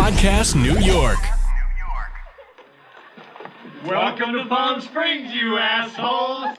Podcast, New York. Welcome to Palm Springs, you assholes!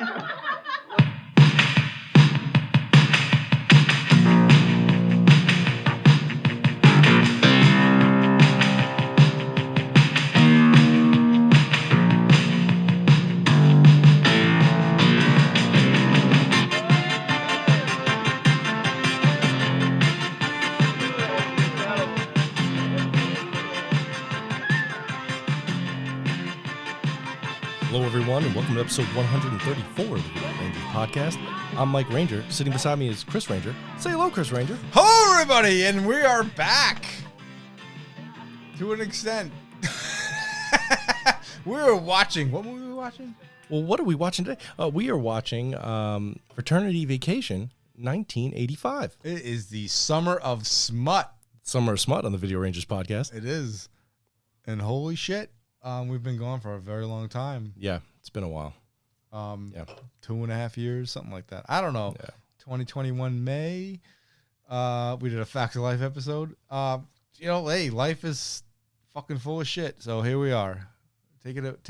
Hello, everyone, and welcome to episode 134 of the Video Ranger Podcast. I'm Mike Ranger. Sitting beside me is Chris Ranger. Say hello, Chris Ranger. Hello, everybody, and we are back to an extent. We were watching. What movie were we watching? Well, what are we watching today? We are watching Fraternity Vacation 1985. It is the summer of smut. Summer of Smut on the Video Rangers Podcast. It is. And holy shit, we've been going for a very long time. Yeah, it's been a while. 2.5 years, something like that. I don't know. Yeah. 2021 May. We did a Facts of Life episode. Hey, life is fucking full of shit. So here we are. Take it.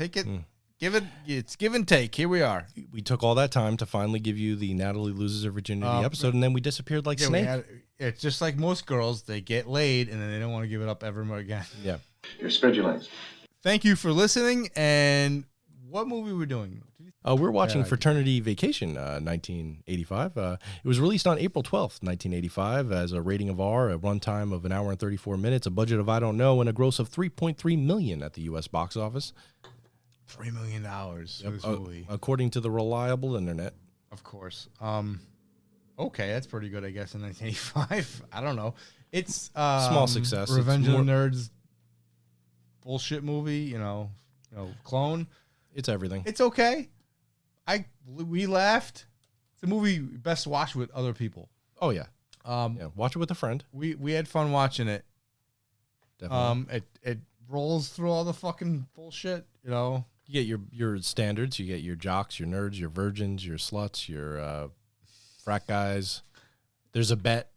Give it. It's give and take. Here we are. We took all that time to finally give you the Natalie Loses Her Virginity episode, and then we disappeared like Snake. It's just like most girls. They get laid, and then they don't want to give it up ever again. Yeah. Here, spread your legs. Thank you for listening. And what movie we're doing? We're watching Fraternity Vacation 1985. It was released on April 12th, 1985 as a rating of R, a runtime of 1 hour and 34 minutes, a budget of I don't know, and a gross of $3.3 million at the U.S. box office. $3 million for this movie. According to the reliable internet. Of course. Okay, that's pretty good, I guess, in 1985. I don't know. It's small success. Revenge of the Nerds bullshit movie, clone. It's everything. It's okay. We laughed. It's a movie best watched with other people. Oh yeah. Watch it with a friend. We had fun watching it. Definitely. It rolls through all the fucking bullshit, You get your standards. You get your jocks, your nerds, your virgins, your sluts, your frat guys. There's a bet.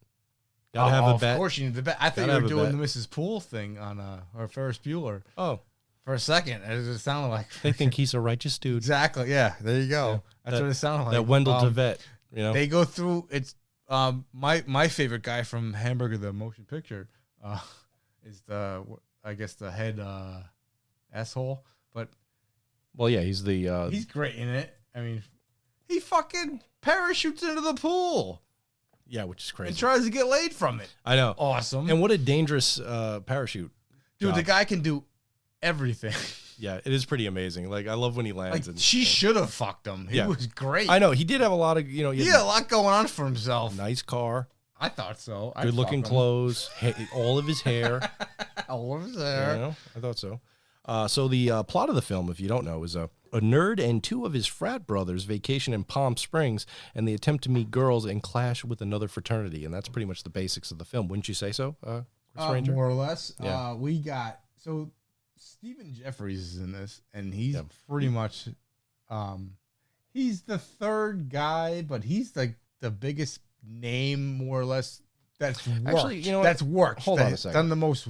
Gotta have a bet. Of course you need the bet. I thought you were doing the Mrs. Poole thing on or Ferris Bueller. Oh. For a second, it just sounded like they think he's a righteous dude. Exactly. Yeah. There you go. Yeah, That's what it sounded like. That Wendell DeVette. They go through. It's my favorite guy from Hamburger the Motion Picture is the head asshole. But he's the he's great in it. I mean, he fucking parachutes into the pool. Yeah, which is crazy. And tries to get laid from it. I know. Awesome. And what a dangerous parachute. Dude, job. the guy can do everything. Yeah, it is pretty amazing. Like, I love when he lands. She should have fucked him. He was great. I know. He did have a lot of, he had a lot going on for himself. Nice car. I thought so. Good looking clothes. All of his hair. All of his hair. I thought so. So the plot of the film, if you don't know, is a nerd and two of his frat brothers vacation in Palm Springs, and they attempt to meet girls and clash with another fraternity. And that's pretty much the basics of the film. Wouldn't you say so, Chris Ranger? More or less. Yeah. Stephen Jeffries is in this, and he's pretty much, he's the third guy, but he's like the biggest name, more or less. That's worked. Actually, that's worked. Hold on a second. Done the most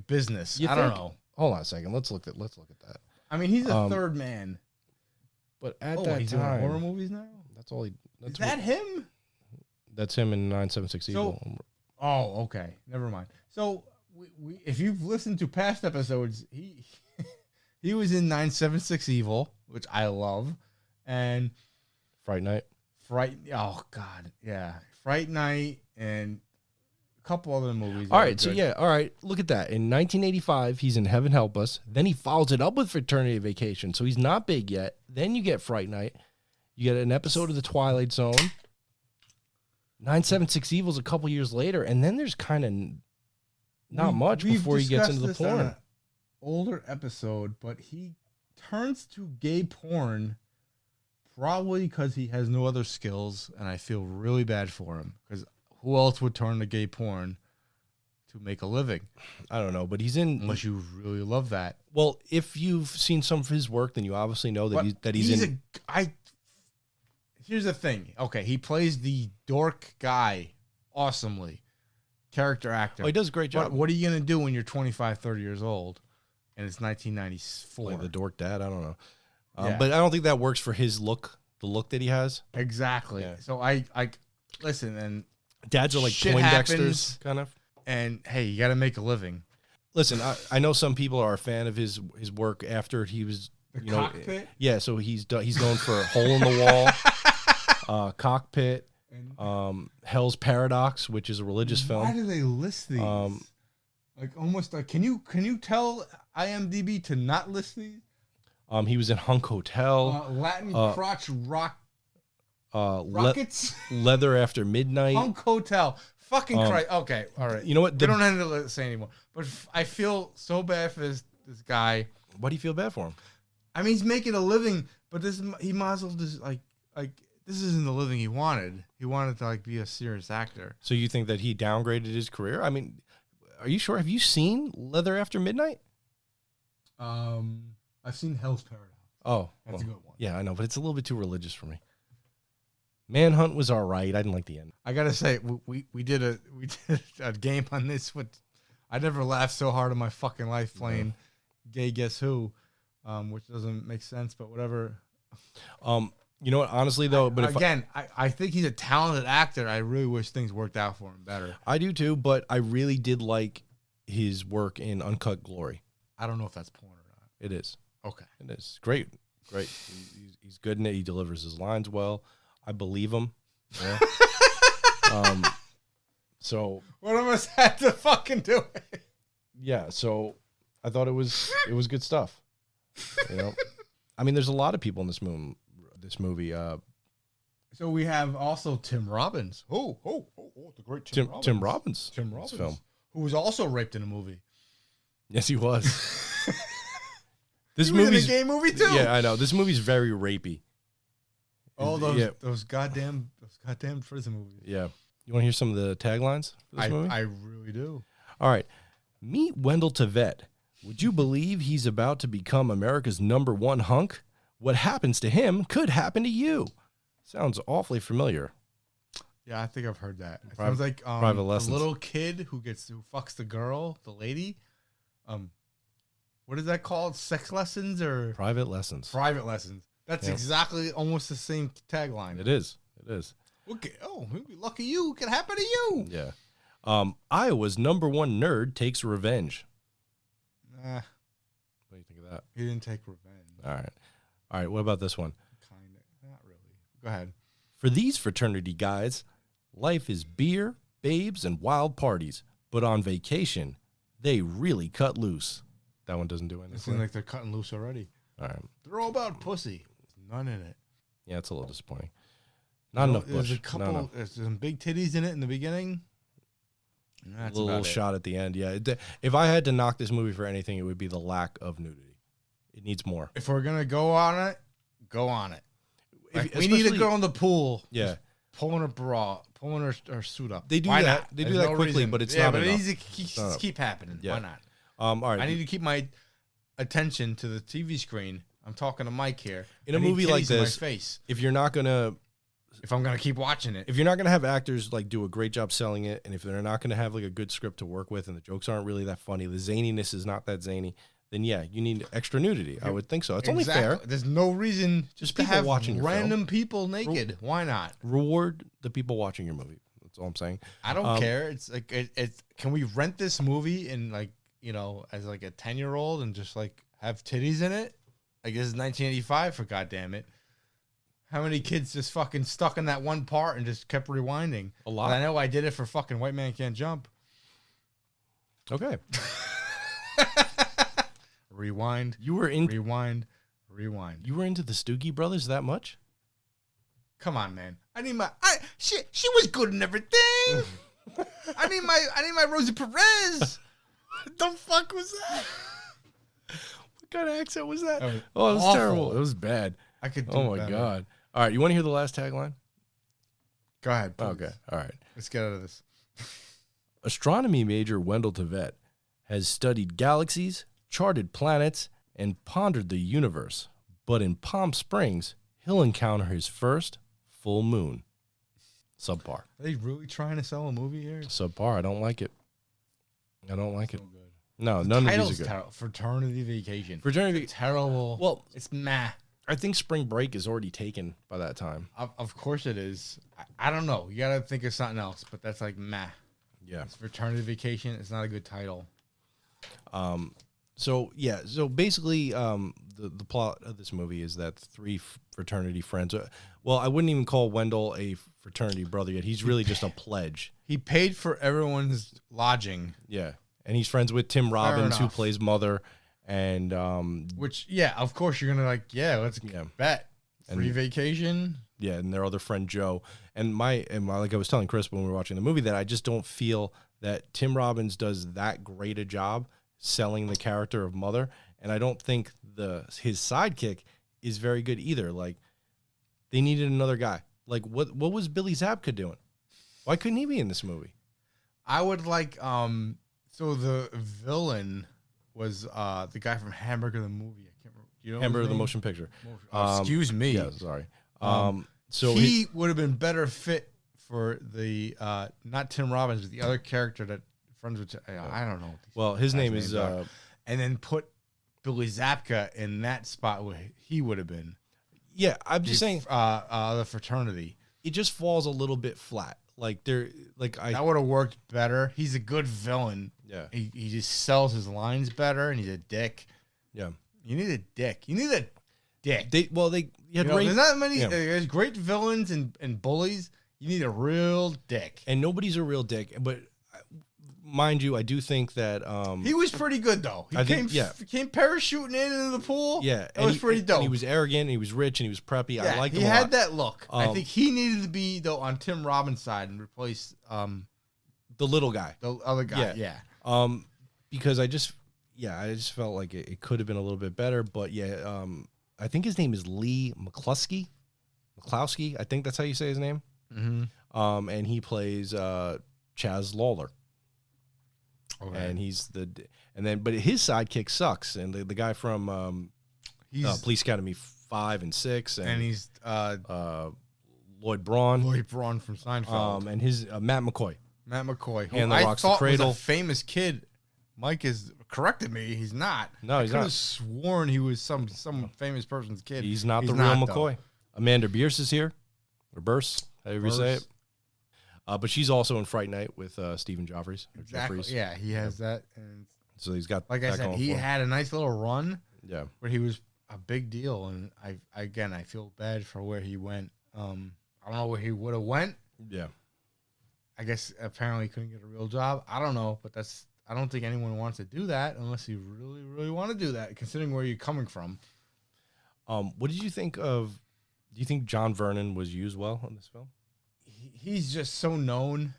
business. I don't know. Hold on a second. Let's look at that. I mean, he's a third man. But at that he's time, doing horror movies now. That's all he. Is that him? That's him in 976 Evil. Oh, okay. Never mind. So, we if you've listened to past episodes, he was in 976 Evil, which I love, and Fright Night. Oh God, yeah, Fright Night, and a couple other movies. All right, look at that. In 1985, he's in Heaven Help Us. Then he follows it up with Fraternity Vacation, so he's not big yet. Then you get Fright Night. You get an episode of The Twilight Zone. 976 Evil's a couple years later, and then there's kind of not much before he gets into the porn. On an older episode, but he turns to gay porn probably because he has no other skills, and I feel really bad for him because who else would turn to gay porn to make a living? I don't know, but he's in. Unless you really love that. Well, if you've seen some of his work, then you obviously know that he's in. Here's the thing. Okay, he plays the dork guy awesomely. character actor. Oh, he does a great job. But what are you going to do when you're 25, 30 years old and it's 1994? Like the dork dad? I don't know. Yeah. But I don't think that works for his look, the look that he has. Exactly. Yeah. So I listen, and Dads are like shit Poindexters, happens. kind of. And hey, you got to make a living. Listen, I know some people are a fan of his work after he was, The you know, Cockpit? yeah. So he's going for Hole in the Wall, Cockpit, Hell's Paradox, which is a religious Why film. do they list these? Like almost like can you tell IMDb to not list these? He was in Hunk Hotel, Latin crotch rockets, Leather After Midnight. Hunk Hotel. Fucking Christ. Okay, all right. You know what? We don't have to say anymore. But I feel so bad for this guy. Why do you feel bad for him? I mean, he's making a living, but he might as well just like this isn't the living he wanted. He wanted to like be a serious actor. So you think that he downgraded his career? I mean, are you sure? Have you seen Leather After Midnight? I've seen Hell's Paradox. Oh, That's a good one. Yeah, I know, but it's a little bit too religious for me. Manhunt was all right. I didn't like the end. I gotta say, we did a game on this. I never laughed so hard in my fucking life playing Gay Guess Who, which doesn't make sense, but whatever. You know what? Honestly, though, but I think he's a talented actor. I really wish things worked out for him better. I do too, but I really did like his work in Uncut Glory. I don't know if that's porn or not. It is. Okay. It is great. He's good in it. He delivers his lines well. I believe him. Yeah. So one of us had to fucking do it. Yeah. So I thought it was good stuff. You know, I mean, there's a lot of people in this movie. So we have also Tim Robbins. Oh, the great Tim Robbins. Tim Robbins film, who was also raped in a movie. Yes, he was. This he was movie's in a gay movie too. Yeah, I know. This movie's very rapey. Oh, those goddamn prison movies. Yeah. You want to hear some of the taglines for this movie? I really do. All right. Meet Wendell Tevet. Would you believe he's about to become America's #1 hunk? What happens to him could happen to you. Sounds awfully familiar. Yeah, I think I've heard that. It sounds like Private a Lessons. little kid who fucks the girl, the lady. What is that called? Sex lessons or Private Lessons. Private Lessons. That's exactly almost the same tagline. It is. Okay. Oh, lucky you. It could happen to you. Yeah. Iowa's #1 nerd takes revenge. Nah, What do you think of that? he didn't take revenge. All right. What about this one? Kind of. Not really. Go ahead. For these fraternity guys, life is beer, babes, and wild parties. But on vacation, they really cut loose. That one doesn't do anything. It seems like they're cutting loose already. All right. They're all about pussy. There's none in it. Yeah, it's a little disappointing. Not enough There's bush. a couple. No. There's some big titties in it in the beginning. A little shot at the end. Yeah. If I had to knock this movie for anything, it would be the lack of nudity. It needs more. If we're gonna go on it, go on it. Like, we need a especially- girl in the pool. Yeah. just pulling her bra, pulling her suit up. They do Why that. not? They do There's that no quickly, reason. but it's yeah, not but enough. it needs to keep happening. Yeah. Why not? All right. I need to keep my attention to the TV screen. I'm talking to Mike here. In a I need movie like titties in this, my face. if you're not gonna If I'm gonna keep watching it, have actors like do a great job selling it, and if they're not gonna have like a good script to work with, and the jokes aren't really that funny, the zaniness is not that zany, then yeah, you need extra nudity. I would think so. It's only fair. There's no reason Just to people have watching your random people naked. Why not? Reward the people watching your movie. That's all I'm saying. I don't care. It's like it's. Can we rent this movie in like as like a 10-year-old and just like have titties in it? Like this is 1985 for goddamn it. How many kids just fucking stuck in that one part and just kept rewinding? A lot. But I know I did it for fucking White Man Can't Jump. Okay. Rewind. You were in. Rewind. You were into the Stoogie Brothers that much? Come on, man. She was good and everything. I need my Rosie Perez. What the fuck was that? What kind of accent was that? That was It was awful. terrible. It was bad. I could do Oh my better. god. All right, you want to hear the last tagline? Go ahead. Please. Okay. All right. Let's get out of this. Astronomy major Wendell Tevet has studied galaxies, charted planets, and pondered the universe. But in Palm Springs, he'll encounter his first full moon. Subpar. Are they really trying to sell a movie here? Subpar. I don't like it. I don't like it. So good. No, The none of title's these are good. terrible. Fraternity Vacation. Fraternity. Terrible. Well, it's meh. I think Spring Break is already taken by that time. Of course it is. I don't know. You gotta think of something else, but that's like meh. Yeah. It's Fraternity Vacation. It's not a good title. So yeah. So basically, the plot of this movie is that three fraternity friends. Well, I wouldn't even call Wendell a fraternity brother yet. He's really just a pledge. He paid for everyone's lodging. Yeah, and he's friends with Tim Robbins, who enough. plays Mother, and Which, yeah, of course you're gonna like. Yeah, let's bet free vacation. yeah, and their other friend Joe, and like I was telling Chris when we were watching the movie, that I just don't feel that Tim Robbins does that great a job selling the character of Mother, and I don't think his sidekick is very good either. Like, they needed another guy. Like, what was Billy Zabka doing? Why couldn't he be in this movie? I would like. So the villain was the guy from Hamburger the movie. I can't remember. You know Hamburger his the name? motion picture. Excuse me. Yeah, sorry. So he would have been better fit for the not Tim Robbins, but the other character that friends with. I don't know. Well, his name is and then put Billy Zabka in that spot where he would have been. Yeah, I'm just saying the fraternity. it just falls a little bit flat. Like That would have worked better. He's a good villain. Yeah. He just sells his lines better, and he's a dick. Yeah. You need a dick. You need a dick. You had There's not many. Yeah. There's great villains and bullies. You need a real dick. And nobody's a real dick, but mind you, I do think that He was pretty good though. He came parachuting into the pool. Yeah, it was pretty dope. And he was arrogant. And he was rich, and he was preppy. I liked him. He a had lot. that look. I think he needed to be though on Tim Robbins' side and replace the little guy, the other guy. Yeah. Because I just felt like it could have been a little bit better. But I think his name is Lee McCluskey. I think that's how you say his name. Mm-hmm. And he plays Chaz Lawler. Okay. And but his sidekick sucks, and the guy from Police Academy 5 and 6, and he's Lloyd Braun. Lloyd Braun from Seinfeld, and his Matt McCoy. who And I thought was a famous kid. Mike has corrected me. He's not. No, he's I could not. have sworn he was some famous person's kid. He's not the real McCoy. Amanda Bierce is here, or Burse, however you say it. But she's also in Fright Night with Stephen Jeffries. Exactly. Yeah, he has that. And so he's got, like I said, he had a nice little run. Yeah. Where he was a big deal, and I feel bad for where he went. I don't know where he would have went. Yeah. I guess apparently he couldn't get a real job. I don't know, but I don't think anyone wants to do that unless you really, really want to do that, considering where you're coming from. What did you think of? Do you think John Vernon was used well in this film? He's just so known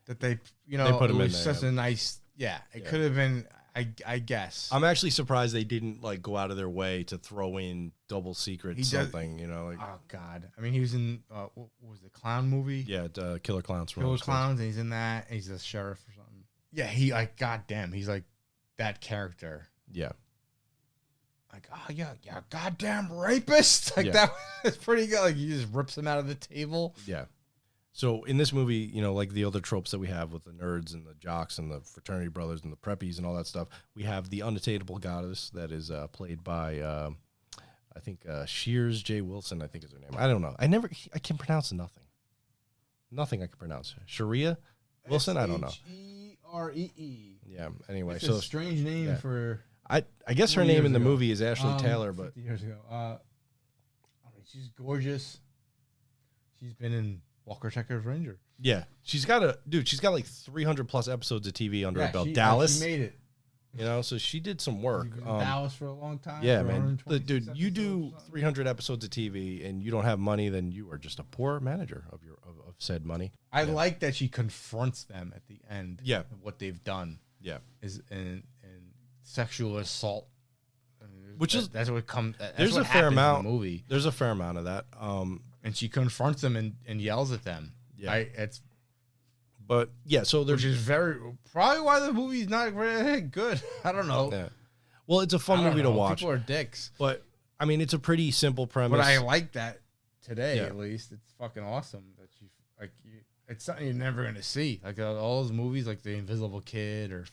that they put him it in was there, such a nice, it could have been, I guess. I'm actually surprised they didn't go out of their way to throw in Double Secret something, oh God. I mean, he was in, what was the clown movie? Yeah, Killer Clowns. Killer Clowns, and he's in that. And he's a sheriff or something. Yeah, goddamn, he's like that character. Yeah. Like, oh yeah, goddamn rapist. That was pretty good. Like, he just rips him out of the table. Yeah. So in this movie, like the other tropes that we have with the nerds and the jocks and the fraternity brothers and the preppies and all that stuff, we have the unattainable goddess that is played by, I think, Shears J. Wilson, I think is her name. I don't know. I can pronounce nothing. Nothing I can pronounce. Sharia Wilson? I don't know. Sheree. Yeah. Anyway, It's a strange name for. I guess her name in the movie is Ashley Taylor, but 50 years ago. I mean, she's gorgeous. She's been in Walker Texas Ranger. Yeah, she's got like 300 plus episodes of TV under her belt. Dallas, she made it. So she did some work. She was in Dallas for a long time. Yeah, man. Dude, you do 300 episodes of TV and you don't have money, then you are just a poor manager of said money. I like that she confronts them at the end. Yeah, of what they've done. Yeah, is in sexual assault. That's what comes. There's a fair amount. In the movie. There's a fair amount of that. And she confronts them and yells at them. Yeah, so which is probably why the movie's not very good. I don't know. Yeah. Well, it's a fun movie to watch. People are dicks, but I mean, it's a pretty simple premise. But I like that today, at least. It's fucking awesome that it's something you're never gonna see. Like all those movies, like The Invisible Kid or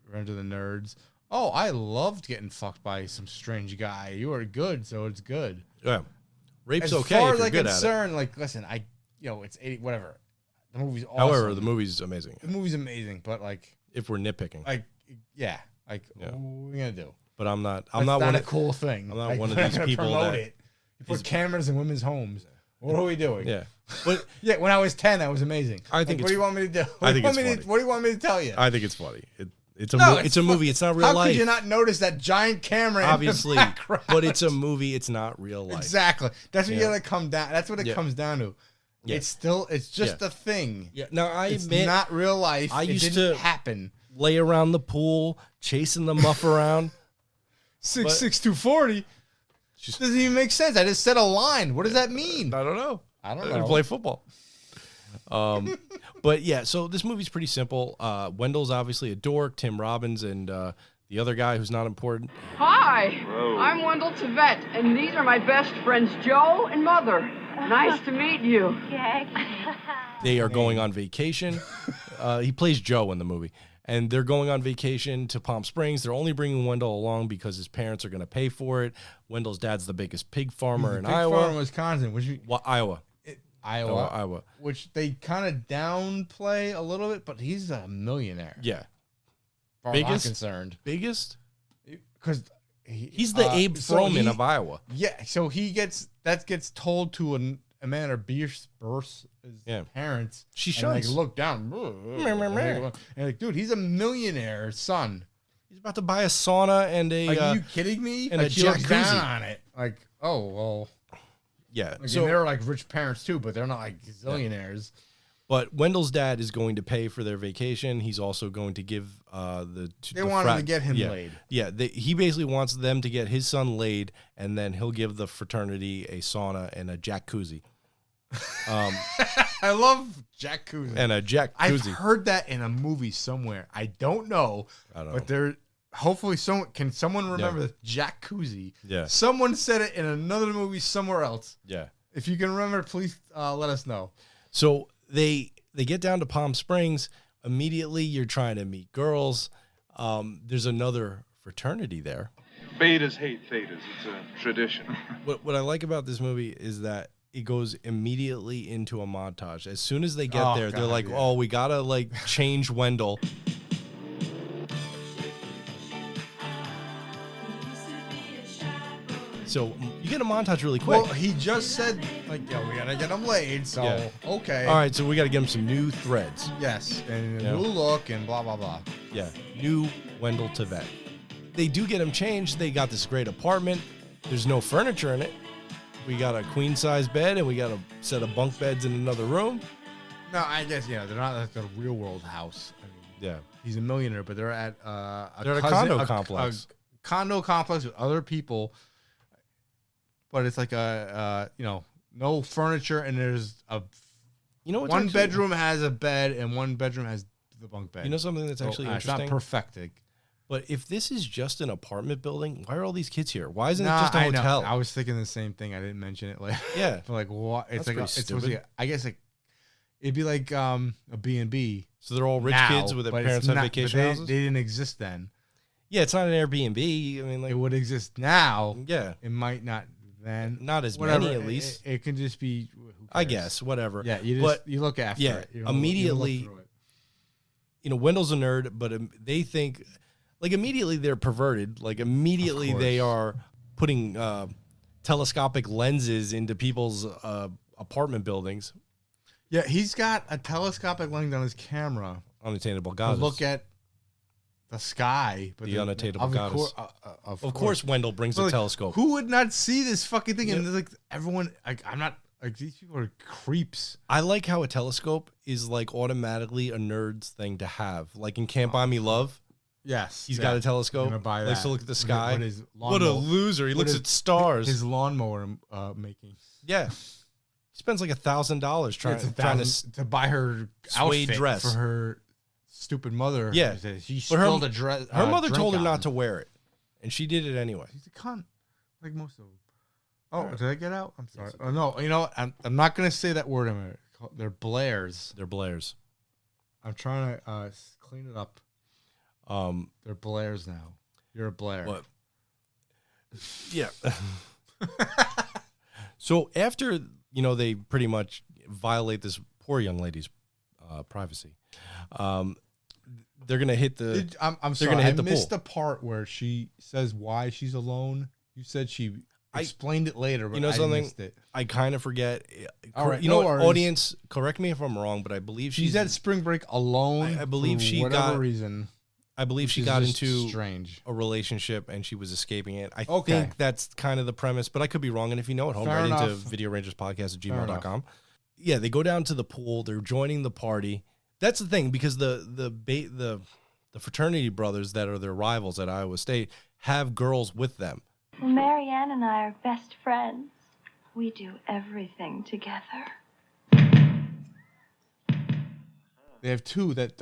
Revenge of the Nerds. Oh, I loved getting fucked by some strange guy. You are good, so it's good. Yeah, rape's As okay far if as you're I'm good concerned, like, listen, it's 80, whatever. The movie's awesome. However, the movie's amazing. The movie's amazing, but like, If we're nitpicking, what are we gonna do? but I'm not That's one not a of, cool thing. I'm not Like, one of we're these gonna people promote that it. You put cameras in women's homes. What are we doing? yeah. But Yeah, when I was 10, that was amazing. I think what do you want me to do? I think it's funny. What do you want me to tell you? I think it's funny. It's a movie. It's not real How life. could you not notice that giant camera Obviously, in the background? but it's a movie. It's not real life. Exactly. That's what Yeah. you gotta come down. That's what it comes down to. Yeah. It's just Yeah. a thing. Yeah. Now I It's admit, not real life. I It used didn't to- happen. lay around the pool chasing the muff around. 6'6", 240. Doesn't even make sense. I just said a line. What does that mean? I don't know. I don't I didn't know. play football. But yeah, so this movie's pretty simple. Wendell's obviously a dork. Tim Robbins and the other guy who's not important. Hi, I'm Wendell Tveit, and these are my best friends, Joe and Mother. Nice to meet you. They are going on vacation. He plays Joe in the movie. And they're going on vacation to Palm Springs. They're only bringing Wendell along because his parents are going to pay for it. Wendell's dad's the biggest pig farmer in Iowa. Farm in Wisconsin, Iowa. Iowa, which they kind of downplay a little bit, but he's a millionaire. Yeah. As far as I'm Biggest? Concerned. Biggest? Because He's the Abe Froman of Iowa. Yeah, so he gets told to Amanda Bierce's parents. She and, like, shuns. look down. And like, dude, he's a millionaire son. He's about to buy a sauna and a. Are you kidding me? and like, a she looks down jacuzzi. on it. Like, oh well. Yeah. Like, So, and they're like rich parents too, but they're not like zillionaires. but Wendell's dad is going to pay for their vacation. He's also going to give They wanted to get him laid. Yeah, he basically wants them to get his son laid, and then he'll give the fraternity a sauna and a jacuzzi. I love jacuzzi. And a jacuzzi. I've heard that in a movie somewhere. I don't know. I don't But there, hopefully, someone remember the jacuzzi? Yeah. Someone said it in another movie somewhere else. Yeah. If you can remember, please let us know. So they get down to Palm Springs. Immediately, you're trying to meet girls. There's another fraternity there. Betas hate thetas. It's a tradition. What I like about this movie is that it goes immediately into a montage. As soon as they get Oh, there, they're God, like, yeah. "Oh, we gotta like change Wendell." So you get a montage really quick. Well, he just said, like, yo, we gotta get him laid, so, Yeah. okay. All right, so we got to get him some new threads. Yes, and a Yeah. new look and blah, blah, blah. Yeah, new Wendell Tveit. They do get him changed. They got this great apartment. There's no furniture in it. We got a queen size bed and we got a set of bunk beds in another room. No, I guess, they're not like a real world house. I mean, Yeah, he's a millionaire, but they're at they're at a condo complex. A condo complex with other people. But it's like no furniture, and there's you know what's one actually- bedroom has a bed, and one bedroom has the bunk bed. You know something that's actually It's not interesting. perfected. But if this is just an apartment building, why are all these kids here? Why isn't it Nah, just a I know. hotel? I was thinking the same thing. I didn't mention it later. Yeah. But like, what? It's That's like pretty it's supposed to be, stupid. I guess it'd be like a B&B. So they're all rich now, kids with their but parents it's on not- vacation but houses. They didn't exist then. Yeah, it's not an Airbnb. I mean, like, It would exist now. yeah, It might not then. not as Whatever. many at least. It can just be. Who I cares? guess, whatever. Yeah, you But, you look after yeah, it. You immediately- you look through it. Wendell's a nerd, but they think, like, immediately they're perverted. Like, immediately Of course. they are putting telescopic lenses into people's apartment buildings. Yeah, he's got a telescopic lens on his camera Unattainable to goddess. look at the sky. But The unattainable goddess. Of course, Wendell brings But, a like, telescope. Who would not see this fucking thing? And Yep. like everyone, like I'm not like these people are creeps. I like how a telescope is like automatically a nerd's thing to have. Like in Can't Buy Me Love, Yes, he's got a telescope. gonna buy Likes that. to look at the What sky. his What a lawnmower- loser! He what looks his- at stars. His lawnmower making. Yeah, he spends like $1,000 trying It's to. to buy her suede outfit dress. for her stupid mother. Yeah. She But her- spilled a dress. Her mother drink told her on not him. to wear it, and she did it anyway. He's a cunt, like most of them. Oh, did I get out? I'm sorry. Oh no, you know I'm not gonna say that word. They're Blairs. They're Blairs. I'm trying to clean it up. They're Blairs now. You're a Blair. What? Yeah. So after they pretty much violate this poor young lady's privacy, they're gonna hit the. I'm sorry. I missed the part where she says why she's alone. You said she explained it later, but I missed it. I kind of forget. All right, audience, correct me if I'm wrong, but I believe she's at spring break alone. I believe for she whatever reason. I believe she got into strange a relationship and she was escaping it. I think that's kind of the premise, but I could be wrong. And if you know at home, write into videorangerspodcast@gmail.com. Yeah, they go down to the pool. They're joining the party. That's the thing, because the fraternity brothers that are their rivals at Iowa State have girls with them. Well, Marianne and I are best friends. We do everything together. They have two that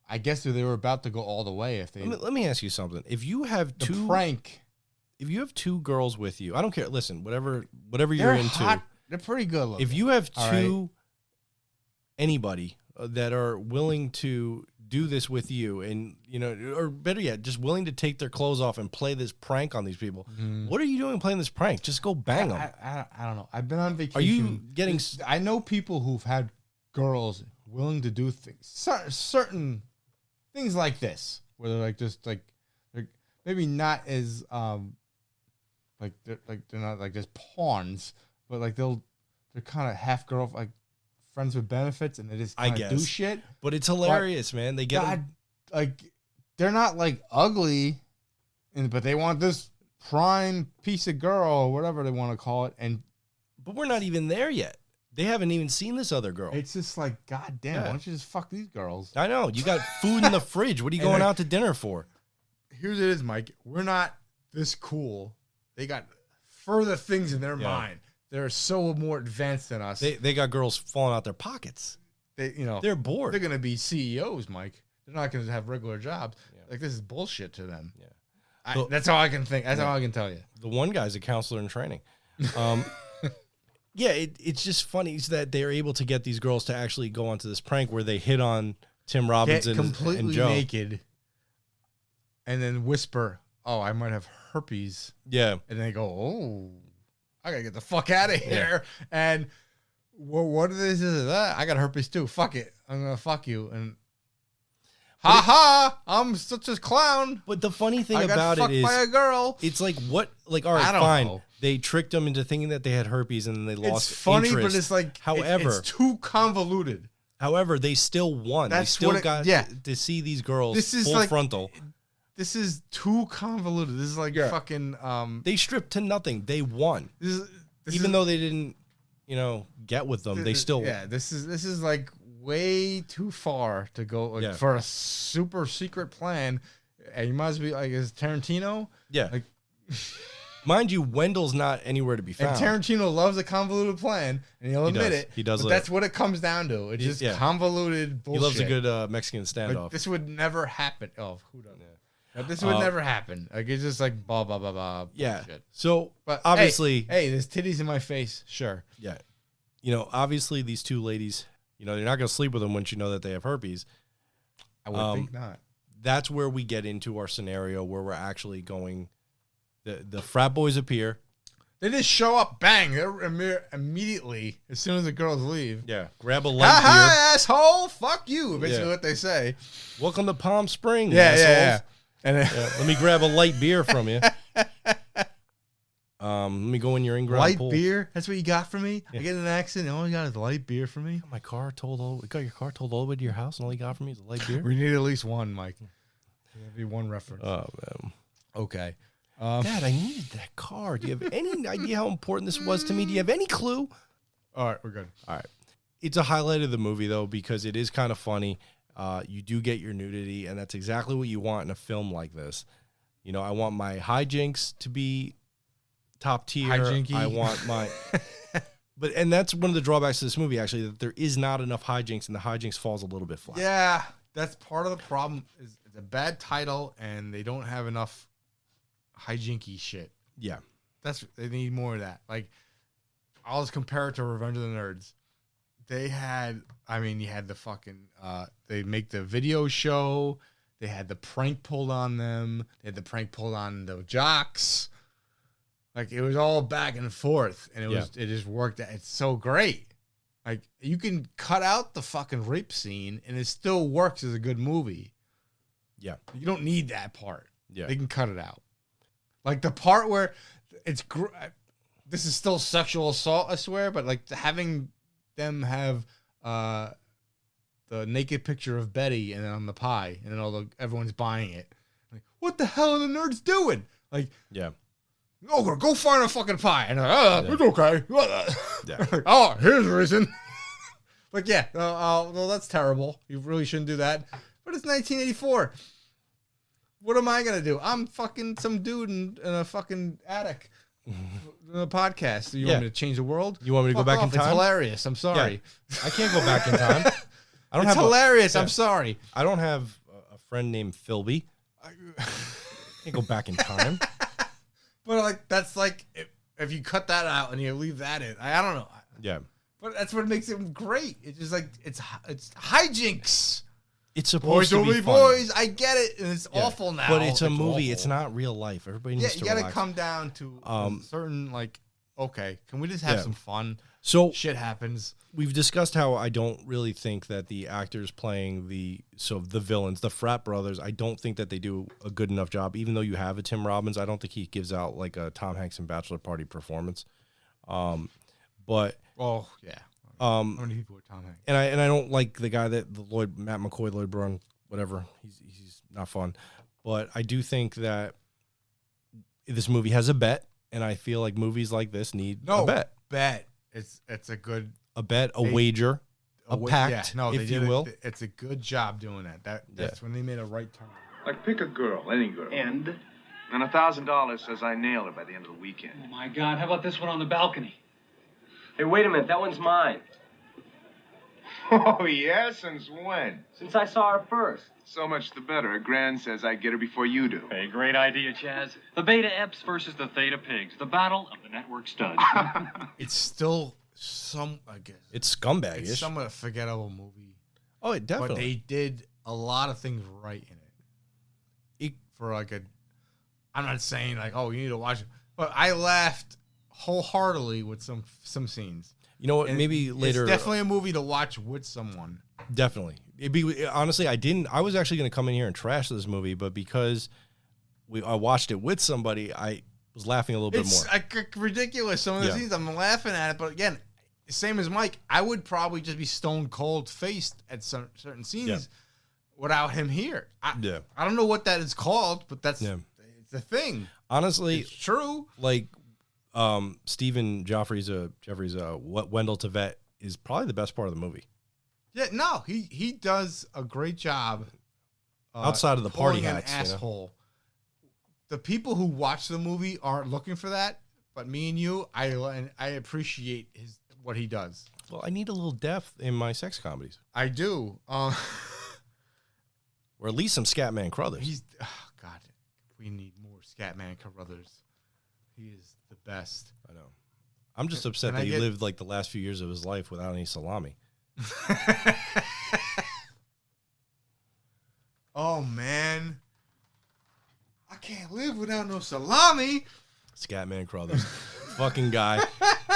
I guess they were about to go all the way if they. Let me ask you something. If you have if you have two girls with you, I don't care. Listen, whatever you're into, hot. They're pretty good looking. If you have anybody that are willing to do this with you, and or better yet, just willing to take their clothes off and play this prank on these people, what are you doing playing this prank? Just go bang them. I don't know. I've been on vacation. Are you getting? I know people who've had girls willing to do things, certain things like this, where they're they're maybe not as they're not like just pawns, but they're kind of half girl, friends with benefits, and they just kind of do shit. But it's hilarious, man. They get they're not ugly, but they want this prime piece of girl or whatever they want to call it, but we're not even there yet. They haven't even seen this other girl. It's just God damn, why don't you just fuck these girls? I know. You got food in the fridge. What are you going out to dinner for? Here's it is, Mike. We're not this cool. They got further things in their mind. They're so more advanced than us. They got girls falling out their pockets. They're bored. They're going to be CEOs, Mike. They're not going to have regular jobs. Yeah. This is bullshit to them. Yeah. That's how I can think. That's how I can tell you. The one guy's a counselor in training. Yeah, it's just funny that they're able to get these girls to actually go onto this prank where they hit on Tim Robbins and Joe. Completely naked, and then whisper, "Oh, I might have herpes." Yeah. And they go, "Oh, I got to get the fuck out of here." Yeah. And what is that? I got herpes too. Fuck it. I'm going to fuck you. And I'm such a clown. But the funny thing about it is, by a girl. It's all right, fine. Know. They tricked them into thinking that they had herpes, and then they lost interest. It's funny, but it's however, it's too convoluted. However, they still won. They still got to see these girls full frontal. This is too convoluted. This is fucking. They stripped to nothing. They won. Even though they didn't, get with them, they still won. Yeah, this is way too far to go for a super secret plan. And you might as well be is Tarantino? Yeah. Mind you, Wendell's not anywhere to be found. And Tarantino loves a convoluted plan, and he'll admit it. He does. But that's what it comes down to. It's just convoluted bullshit. He loves a good Mexican standoff. This would never happen. Oh, who doesn't? Yeah. This would never happen. It's just blah, blah, blah, blah. Yeah. Bullshit. So, but obviously... Hey, there's titties in my face. Sure. Yeah. Obviously, these two ladies, you're not going to sleep with them once you know that they have herpes. I would think not. That's where we get into our scenario where we're actually going... The frat boys appear. They just show up, bang! They're immediately as soon as the girls leave. Yeah, grab a light beer. Asshole! Fuck you! Basically, what they say. Welcome to Palm Springs. Yeah. And let me grab a light beer from you. Let me go in your in-ground pool. Light beer? That's what you got for me? Yeah. I get in an accident. All you got is light beer for me. My car got your car towed all the way to your house, and all you got for me is a light beer. We need at least one, Mike. There'll be one reference. Oh man. Okay. Dad, I needed that car. Do you have any idea how important this was to me? Do you have any clue? All right, we're good. All right. It's a highlight of the movie, though, because it is kind of funny. You do get your nudity, and that's exactly what you want in a film like this. I want my hijinks to be top tier. Hijinky. I want my... And that's one of the drawbacks to this movie, actually, that there is not enough hijinks, and the hijinks falls a little bit flat. Yeah, that's part of the problem. It's a bad title, and they don't have enough hijinky shit. Yeah. they need more of that. Like, I'll just compare it to Revenge of the Nerds. They had, I mean, you had the fucking, they make the video show. They had the prank pulled on them. They had the prank pulled on the jocks. Like, it was all back and forth, and it just worked. It's so great. Like, you can cut out the fucking rape scene, and it still works as a good movie. Yeah. You don't need that part. Yeah. They can cut it out. Like, the part where it's, this is still sexual assault, I swear, but, like, having them have the naked picture of Betty and then on the pie, and then everyone's buying it. Like, what the hell are the nerds doing? Like, yeah. Oh, go find a fucking pie. And it's okay. Yeah. Oh, here's a reason. Like, yeah, well, that's terrible. You really shouldn't do that. But it's 1984. What am I going to do? I'm fucking some dude in a fucking attic in a podcast. You want me to change the world? You want me to go back in time? It's hilarious. I'm sorry. Yeah. I can't go back in time. It's hilarious. I'm sorry. I don't have a friend named Philby. I can't go back in time. But like, that's like, if you cut that out and you leave that in, I don't know. Yeah. But that's what makes it great. It's just like, it's hijinks. It's supposed to be funny. Boys, I get it, and it's awful now. But it's a movie. Awful. It's not real life. Everybody needs to relax. You relax. got to come down to certain, like, okay, can we just have some fun? So shit happens. We've discussed how I don't really think that the actors playing the villains, the frat brothers, I don't think that they do a good enough job. Even though you have a Tim Robbins, I don't think he gives out like a Tom Hanks in Bachelor Party performance. But oh yeah. How many people are Tom Hanks? And I don't like the guy that Matt McCoy, Lloyd Braun, whatever. He's not fun. But I do think that this movie has a bet, and I feel like movies like this need a bet. It's a good bet, a wager, a pact, if you will. It's a good job doing that. That's when they made a right turn. Like, pick a girl, any girl. And $1,000 says I nailed her by the end of the weekend. oh my God, how about this one on the balcony? Hey, wait a minute, that one's mine. Oh, yeah? Since when? Since I saw her first. So much the better. A grand says I get her before you do. Hey, great idea, Chaz. The Beta Eps versus the Theta Pigs. The battle of the network studs. It's still I guess. It's scumbag-ish. It's somewhat a forgettable movie. Oh, it definitely. But they did a lot of things right in it. For like I'm not saying like, oh, you need to watch it. But I laughed wholeheartedly with some scenes. You know what? Maybe later. It's definitely a movie to watch with someone. Definitely. Honestly, I was actually going to come in here and trash this movie, but because I watched it with somebody, I was laughing a little bit more. It's ridiculous. Some of the scenes, I'm laughing at it. But again, same as Mike, I would probably just be stone cold faced at some certain scenes without him here. I don't know what that is called, but it's a thing. Honestly, it's true. Like Stephen Jeffries' Wendell Tveit is probably the best part of the movie. Yeah, no, he does a great job outside of the party hats. An asshole. The people who watch the movie aren't looking for that, but me and you, I appreciate what he does. Well, I need a little depth in my sex comedies. I do. Or at least some Scatman Crothers. God, we need more Scatman Crothers. He is the best. I know. I'm just upset that he lived like the last few years of his life without any salami. Oh man, I can't live without no salami. Scatman Crothers, fucking guy,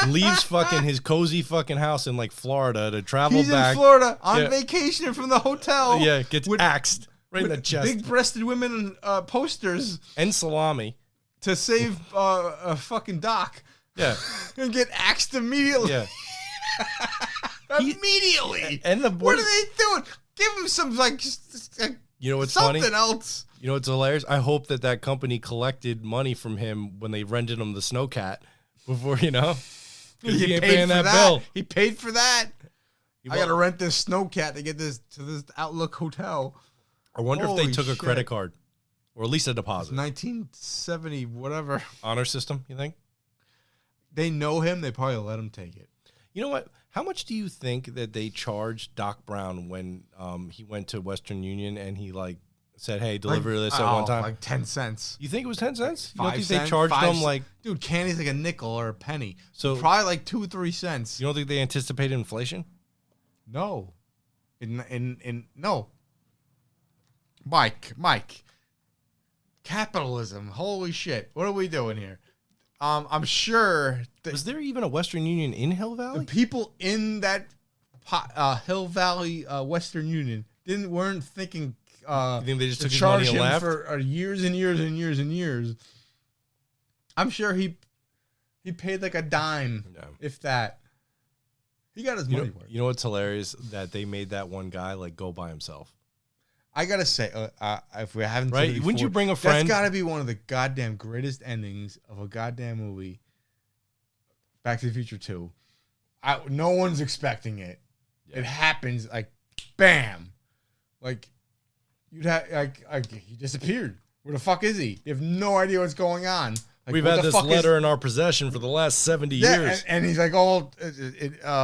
leaves fucking his cozy fucking house in like Florida to travel back. He's in Florida on vacation from the hotel. Yeah, gets axed right in the chest. Big-breasted women posters and salami to save a fucking Doc. Yeah, and get axed immediately. Yeah. Immediately. And what are they doing? Give him some you know what's something funny? Else. You know what's hilarious? I hope that company collected money from him when they rented him the Snowcat before, he ain't paying that bill. He paid for that. I got to rent this Snowcat to get this to this Outlook hotel. I wonder if they took a credit card or at least a deposit. 1970 whatever. Honor system, you think? They know him. They probably let him take it. You know what? How much do you think that they charged Doc Brown when he went to Western Union and he like said, "Hey, deliver this at one time." Like 10 cents. You think it was 10 cents? You don't 5 think cents, they charged 5 them like? Dude, candy's like a nickel or a penny. So probably like 2-3 cents. you don't think they anticipated inflation? No. No. Mike. Capitalism. Holy shit. What are we doing here? I'm sure Was there even a Western Union in Hill the Valley? people in that Hill Valley Western Union weren't thinking You think they just to took his money charge and him left? for years and years and years and years. I'm sure he paid like a dime, Yeah. if that. He got his money worth. You know what's hilarious? That they made that one guy like go by himself. I gotta say, if we haven't Right? said it Wouldn't you before, bring a friend? That's gotta be one of the goddamn greatest endings of a goddamn movie. Back to the Future 2. No one's expecting it. Yeah. It happens like, bam, like you'd have like he disappeared. Where the fuck is he? You have no idea what's going on. Like, We've what had the this fuck letter in our possession for the last 70 years. and he's like, oh,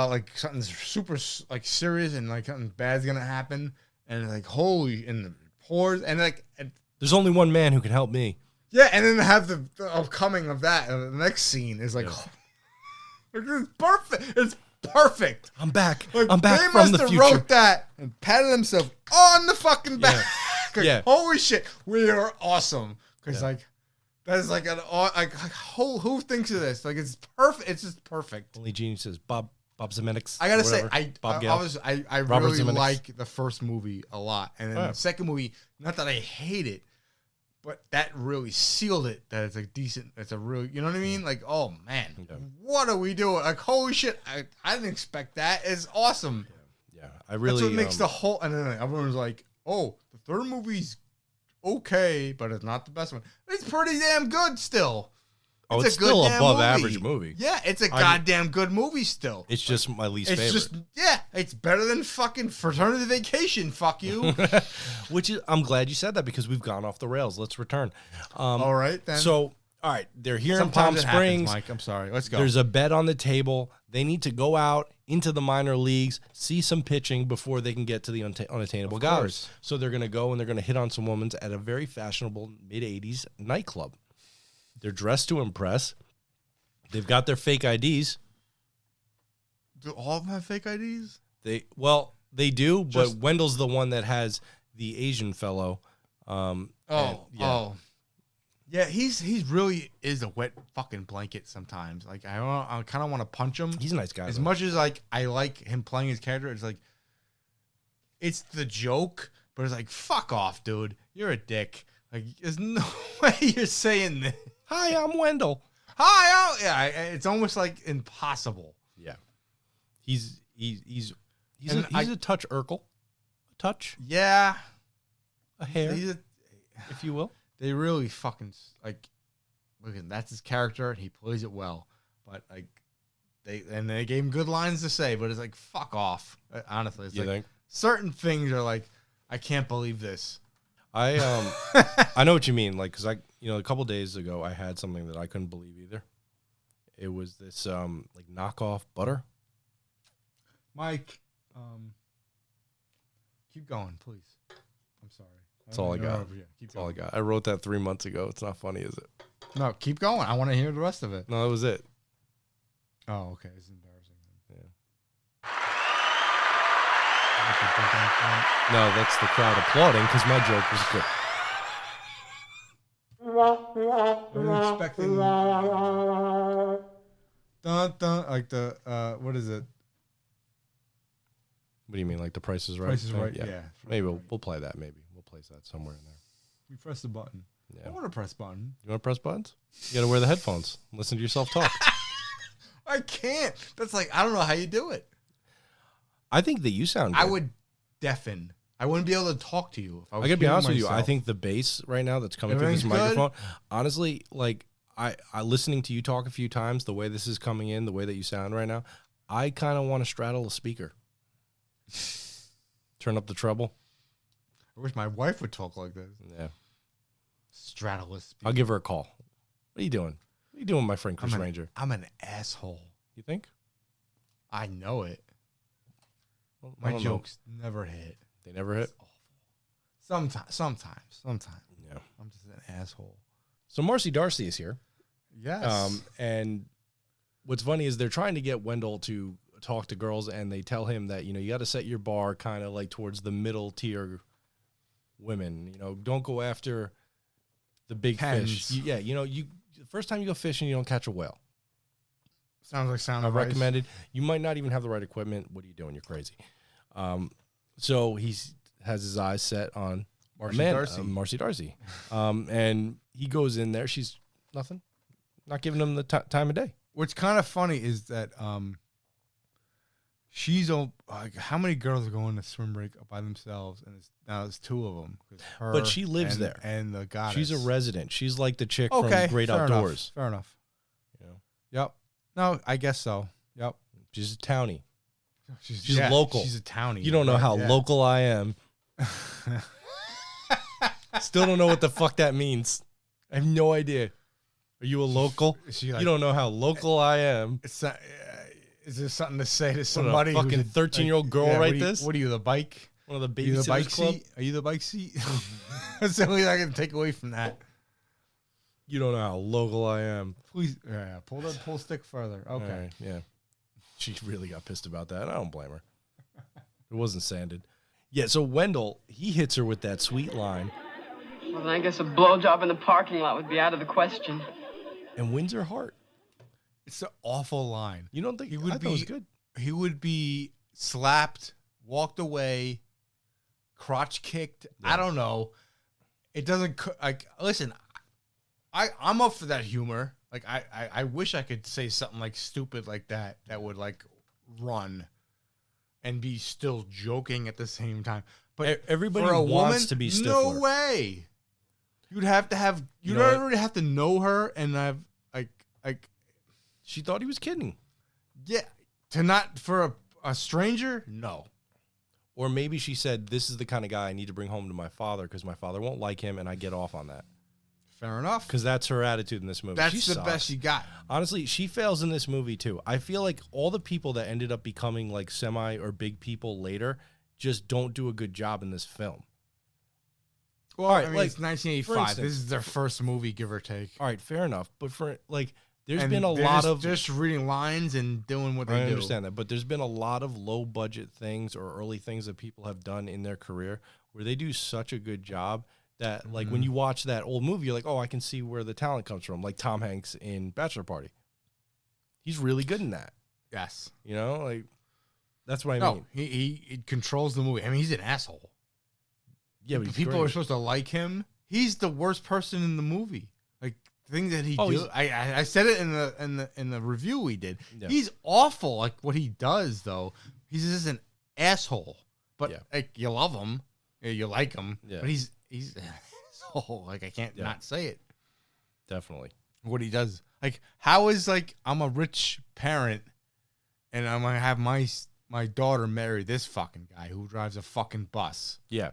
like something's super like serious and like something bad's gonna happen, and like holy, and the pours, and like, There's only one man who can help me. yeah, and then have the upcoming of that. And the next scene is like, it's perfect. It's perfect. I'm back. Like, I'm back they from must the have future. wrote that and patted themselves on the fucking back. Like, Yeah. holy shit, we are awesome. Because like that is like who thinks of this? Like it's perfect. It's just perfect. Only geniuses. Bob Zemeckis. I gotta say, Bob I Gale. Robert really Zemeckis. like the first movie a lot, and then Oh. the second movie. Not that I hate it, but that really sealed it. That it's a decent. It's a real. You know what I mean? Like, oh man, what are we doing? Like, holy shit! I didn't expect that. It's awesome. Yeah, I really. That's what makes the whole. And then everyone's like, oh, the third movie's okay, but it's not the best one. It's pretty damn good still. Oh, a it's still good damn above movie. average movie. Yeah, it's a goddamn good movie still. It's just my least It's favorite. just, yeah, it's better than fucking Fraternity Vacation. Fuck you. Which is, I'm glad you said that because we've gone off the rails. Let's return. All right, then. So, all right, they're here Sometimes in Palm it happens, Springs. Mike. I'm sorry. Let's go. There's a bet on the table. They need to go out into the minor leagues, see some pitching before they can get to the unattainable guys. So they're going to go and they're going to hit on some women at a very fashionable mid-'80s nightclub. They're dressed to impress. They've got their fake IDs. Do all of them have fake IDs? They do, but Wendell's the one that has the Asian fellow. Yeah, he's really is a wet fucking blanket sometimes. Like I kind of want to punch him. He's a nice guy. As though. much as like I like him playing his character, it's like it's the joke, but it's like fuck off, dude. You're a dick. Like there's no way you're saying this. Hi, I'm Wendell. Hi, yeah. It's almost like impossible. Yeah, he's And a touch Urkel, a touch, Yeah, a hair, he's if you will. they really fucking like. Look, that's his character, and he plays it well. But like, they gave him good lines to say, but it's like fuck off. Honestly, it's You like think? certain things are like, I can't believe this. I know what you mean. Like, cause a couple days ago I had something that I couldn't believe either. It was this like knockoff butter. Mike, keep going, please. I'm sorry. That's all I got. Keep That's all I going. got. I wrote that 3 months ago. It's not funny, is it? No, keep going. I want to hear the rest of it. No, that was it. Oh, okay. It's embarrassing. Yeah. No, that's the crowd applauding because my joke was good. I'm expecting dun, dun, like the what is it? What do you mean, like the Price is Right? Price is Right. Yeah. Maybe we'll play that. Maybe we'll place that somewhere in there. You press the button. Yeah. I want to press button. You want to press buttons? You got to wear the headphones. Listen to yourself talk. I can't. That's like I don't know how you do it. I think that you sound good. I would deafen. I wouldn't be able to talk to you. If I was I gotta be hearing honest with you. I myself. think the bass right now that's coming through this Everything's good? microphone, honestly, like I listening to you talk a few times, the way this is coming in, the way that you sound right now, I kind of want to straddle a speaker. Turn up the treble. I wish my wife would talk like this. Yeah, Straddle a speaker. I'll give her a call. What are you doing? What are you doing, my friend Chris Ranger? I'm an asshole. You think? I know it. Well, I My don't know. jokes never hit. They never hit. It's awful. Sometimes. Yeah. I'm just an asshole. So Marcy Darcy is here. Yes. And what's funny is they're trying to get Wendell to talk to girls, and they tell him that, you got to set your bar kind of like towards the middle tier women. Don't go after the big fish. The first time you go fishing, you don't catch a whale. Sounds like sound I advice. recommended. You might not even have the right equipment. What are you doing? You're crazy. So he has his eyes set on Marcy Darcy. And he goes in there. She's nothing. Not giving him the time of day. What's kind of funny is that she's how many girls are going to swim break by themselves, and now it's 2 of them. But she lives there, and the goddess. She's a resident. She's like the chick from Great Outdoors. Fair enough. Yep. No, I guess so. Yep. She's a townie. She's yeah, local. She's a townie. You don't know how local I am. Still don't know what the fuck that means. I have no idea. Are you a local? You don't know how local I am. Is there something to say to somebody? A fucking 13-year-old girl write this? What are you, the bike? One of the babysitters club? Are you the bike seat? That's the only thing I can take away from that. You don't know how local I am. Please, pull the stick further. Okay. Right, yeah. She really got pissed about that. I don't blame her. It wasn't sanded. Yeah, so Wendell, he hits her with that sweet line. Well, then I guess a blowjob in the parking lot would be out of the question. And wins her heart. It's an awful line. You don't think he would I thought it was good? He would be slapped, walked away, crotch kicked. Yeah. I don't know. It doesn't listen. I'm up for that humor. Like I wish I could say something like stupid like that would like run and be still joking at the same time. But everybody for a wants woman, to be Stifler. No way. You'd have to have already have to know her and have like she thought he was kidding. Yeah. To not for a stranger? No. Or maybe she said, this is the kind of guy I need to bring home to my father because my father won't like him and I get off on that. Fair enough. Because that's her attitude in this movie. That's the best you got. Honestly, she fails in this movie too. I feel like all the people that ended up becoming like semi or big people later just don't do a good job in this film. Well, all right, it's 1985. This is their first movie, give or take. All right, fair enough. But for like, there's been a lot of just reading lines and doing what they do. I understand that, but there's been a lot of low budget things or early things that people have done in their career where they do such a good job that like when you watch that old movie, you're like, oh, I can see where the talent comes from. Like Tom Hanks in Bachelor Party, he's really good in that. Yes, like that's what I mean. He controls the movie. I mean, he's an asshole. Yeah, but people are supposed to like him. He's the worst person in the movie. Like the thing that he do. I said it in the review we did. Yeah. He's awful. Like what he does though. He's just an asshole. But like you love him, you like him. Yeah. But he's an asshole. Like I can't not say it. Definitely. What he does. Like how is like I'm a rich parent, and I'm gonna have my daughter marry this fucking guy who drives a fucking bus. Yeah.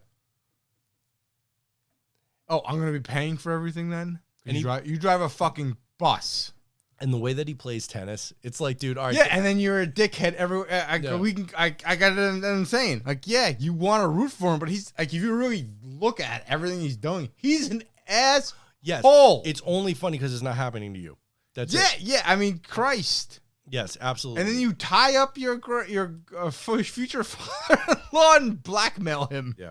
Oh, I'm going to be paying for everything then? And you drive a fucking bus. And the way that he plays tennis, it's like, dude, all right. Yeah, and then you're a dickhead everywhere. I got it. I'm saying. Like, yeah, you want to root for him, but he's like, if you really look at everything he's doing, he's an asshole. Yes. It's only funny because it's not happening to you. That's it. Yeah. I mean, Christ. Yes, absolutely. And then you tie up your future father-in-law and blackmail him. Yeah.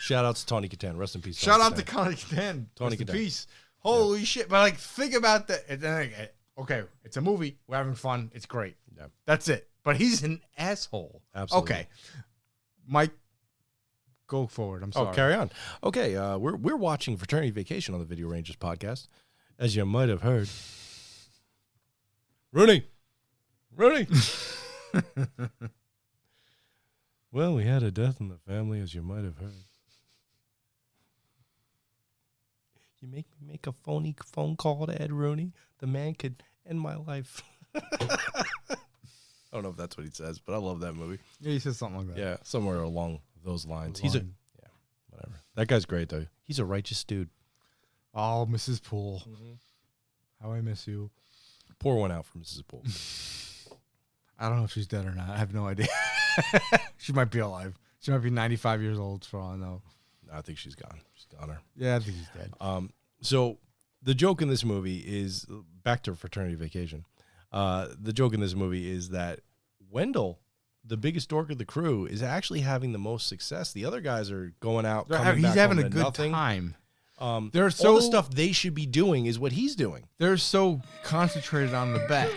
Shout out to Tony Catan. Rest in peace. Shout out to Tony Catan. Rest in peace. Holy shit. But like, think about that. Okay, it's a movie. We're having fun. It's great. Yeah. That's it. But he's an asshole. Absolutely. Okay. Mike, go forward. I'm sorry. Oh, carry on. Okay, we're watching Fraternity Vacation on the Video Rangers podcast. As you might have heard. Rooney! Well, we had a death in the family, as you might have heard. You make me make a phone call to Ed Rooney. The man could end my life. I don't know if that's what he says, but I love that movie. Yeah, he says something like that. Yeah, somewhere along those lines. Whatever. That guy's great though. He's a righteous dude. Oh, Mrs. Poole. How I miss you. Pour one out for Mrs. Poole. I don't know if she's dead or not. I have no idea. She might be alive. She might be 95 years old for all I know. I think she's gone. She's gone. Yeah, I think she's dead. So the joke in this movie is, back to Fraternity Vacation. The joke in this movie is that Wendell, the biggest dork of the crew, is actually having the most success. The other guys are going out. He's having a good time. All the stuff they should be doing is what he's doing. They're so concentrated on the bet.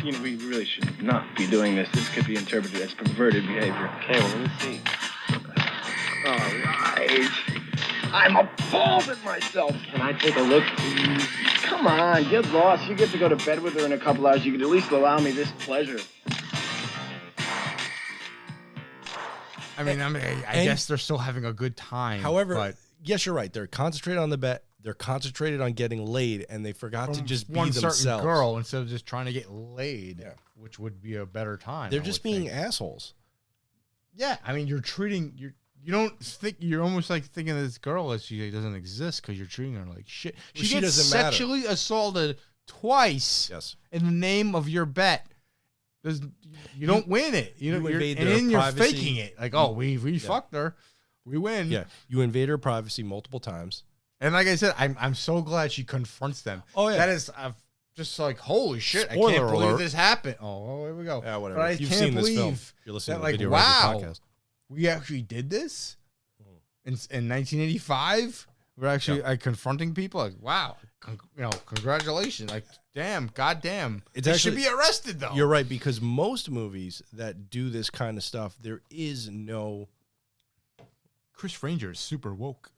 We really should not be doing this. This could be interpreted as perverted behavior. Okay, well, let me see. All right. I'm appalled at myself. Can I take a look? Come on, get lost. You get to go to bed with her in a couple hours. You could at least allow me this pleasure. I guess they're still having a good time. However, yes, you're right. They're concentrated on the bet. They're concentrated on getting laid, and they forgot to just be one themselves. certain girl instead of just trying to get laid, which would be a better time. They're just being assholes. Yeah, I mean, you don't think, you're almost like thinking of this girl as she doesn't exist because you're treating her like shit. She gets sexually assaulted twice. Yes, in the name of your bet. You don't win it. You're faking it. Like, oh, we fucked her. We win. Yeah, you invade her privacy multiple times. And like I said, I'm so glad she confronts them. Oh yeah, that is just like, holy shit! Spoiler I can't believe alert. this happened. Oh, here we go. Yeah, whatever. But I You've can't seen this believe film. You're listening that, to like, the Video wow, Record podcast. We actually did this in 1985. We're actually confronting people. Like, wow, congratulations. Like, damn, goddamn. They should be arrested though. You're right, because most movies that do this kind of stuff, there is no. Chris Ranger is super woke.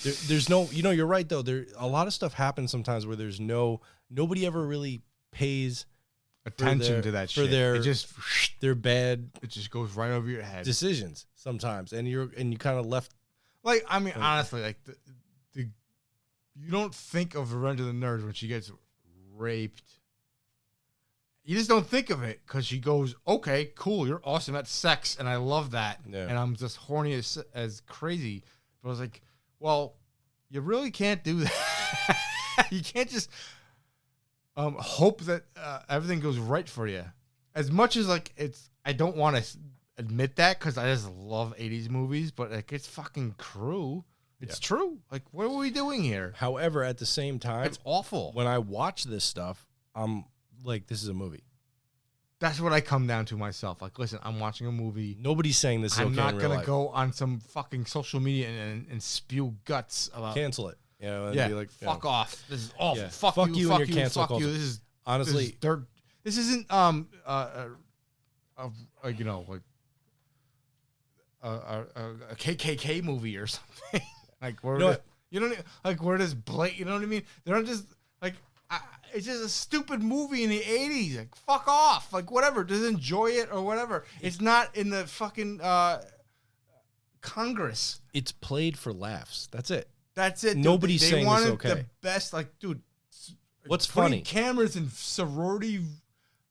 There's no, you're right though. There a lot of stuff happens sometimes where there's nobody ever really pays attention to that shit. It just their bad. It just goes right over your head. Decisions sometimes, and you kind of left. Like, I mean, honestly, like you don't think of Revenge of the Nerds when she gets raped. You just don't think of it because she goes, "Okay, cool, you're awesome at sex, and I love that, and I'm just horny as crazy." But I was like, well, you really can't do that. You can't just hope that everything goes right for you. As much as like I don't want to admit that because I just love 80s movies, but like it's fucking true. It's true. Like, what are we doing here? However, at the same time, it's awful. When I watch this stuff, I'm like, this is a movie. That's what I come down to myself. Like, listen, I'm watching a movie. Nobody's saying this. I'm not going to go on some fucking social media and spew guts about. Cancel it. And be like, fuck off. This is awful. Yeah. Fuck you and your cancel fuck culture. you. This is honestly dirt. This isn't a KKK movie or something. Like, where you don't like where does Blake? You know what I mean? They're not just like. It's just a stupid movie in the 80s. Like, fuck off. Like, whatever. Just enjoy it or whatever. It's not in the fucking Congress. It's played for laughs. That's it. That's it. Nobody's they saying wanted this okay. The best, like, dude. What's funny? Cameras in sorority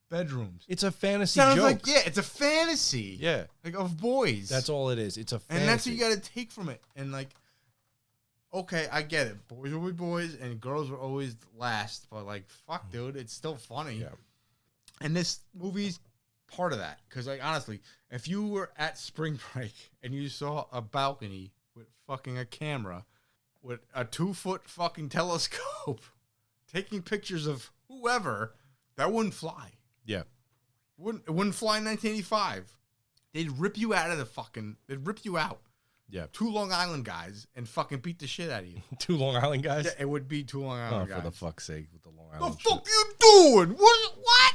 bedrooms. It's a fantasy Sounds joke. like, it's a fantasy. Yeah. Like, of boys. That's all it is. It's a fantasy. And that's what you got to take from it. And, like, okay, I get it. Boys will be boys, and girls will always last. But, like, fuck, dude, it's still funny. Yeah. And this movie's part of that. Because, like, honestly, if you were at spring break and you saw a balcony with fucking a camera with a 2-foot fucking telescope taking pictures of whoever, that wouldn't fly. Yeah. It wouldn't fly in 1985. They'd rip you out. Yeah. 2 Long Island guys and fucking beat the shit out of you. 2 Long Island guys? Yeah, it would be 2 Long Island guys. For the fuck's sake, with the Long Island The fuck you doing? What?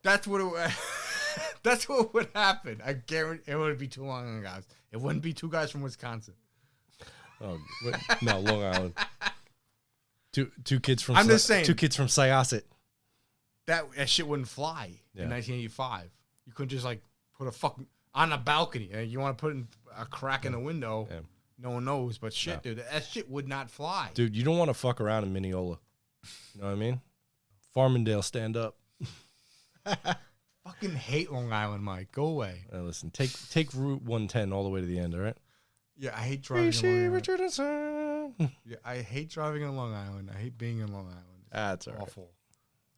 That's what that's what would happen. I guarantee it would be 2 Long Island guys. It wouldn't be 2 guys from Wisconsin. Oh, no, Long Island. Two kids from. I'm just saying. 2 kids from Syosset. That shit wouldn't fly in 1985. You couldn't just like put a fucking on a balcony. You want to put in a crack in the window. Yeah. No one knows, but shit, dude, that shit would not fly. Dude, you don't want to fuck around in Mineola. You know what I mean? Farmingdale, stand up. Fucking hate Long Island, Mike. Go away. Listen, take Route 110 all the way to the end, all right? Yeah, I hate driving in Long Island. Yeah, I hate driving in Long Island. I hate being in Long Island. That's all awful.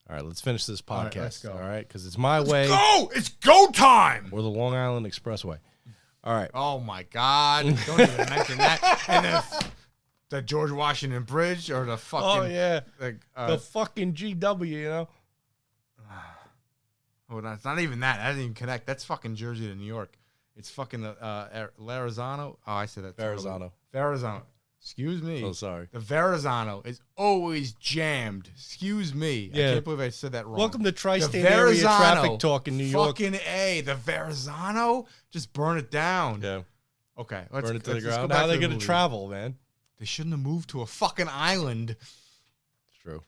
All right, let's finish this podcast. right, let's go. All right, because it's my way Go! It's go time! or the Long Island Expressway. All right. Oh my God! Don't even mention that. And the George Washington Bridge or the fucking. Oh yeah, The, the fucking GW. You know. Oh, it's not even that. That doesn't even connect. That's fucking Jersey to New York. It's fucking Larizano. Oh, I said that. Verrazano. Verrazano. Excuse me. Oh, sorry. The Verrazano is always jammed. Excuse me. Yeah. I can't believe I said that wrong. Welcome to Tri-State The Area Verrazano. Traffic Talk in New York. Fucking A. The Verrazano? Just burn it down. Yeah. Okay. Burn it to the let's go ground. back How are they the going to movie. travel, man? They shouldn't have moved to a fucking island. It's true.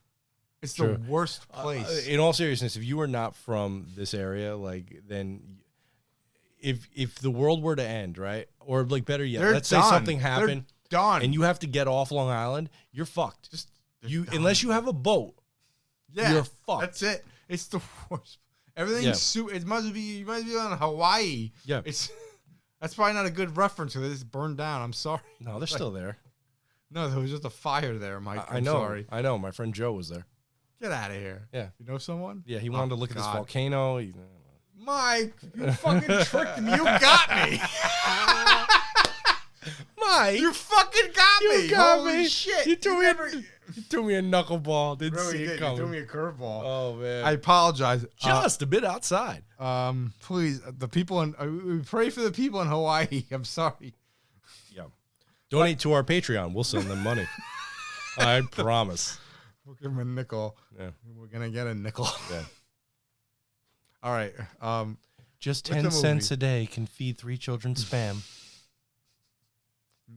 It's True. the worst place. In all seriousness, if you were not from this area, like, then if the world were to end, right? Or like better yet, They're let's done. say something They're happened done. and you have to get off Long Island, you're fucked. They're done. Unless you have a boat, Yeah, you're fucked. That's it. It's the worst. Everything's Yeah. it must be. You might be on Hawaii. Yeah. That's probably not a good reference because it's burned down. I'm sorry. No, they're still there. No, there was just a fire there, Mike. I I'm know. Sorry. I know. My friend Joe was there. Get out of here. Yeah. You know someone? Yeah, he wanted to look at this volcano. Mike, you fucking tricked me. You got me. Mike, You fucking got me. you got Holy me. shit. You threw me a knuckleball. Didn't Really see did. it You coming. threw me a curveball. Oh man. I apologize. Just a bit outside. Please, the people in we pray for the people in Hawaii. I'm sorry. Yeah. Donate to our Patreon. We'll send them money. I promise. We'll give them a nickel. Yeah. We're gonna get a nickel. Yeah. All right. Just With the 10 cents movie. a day can feed 3 children spam.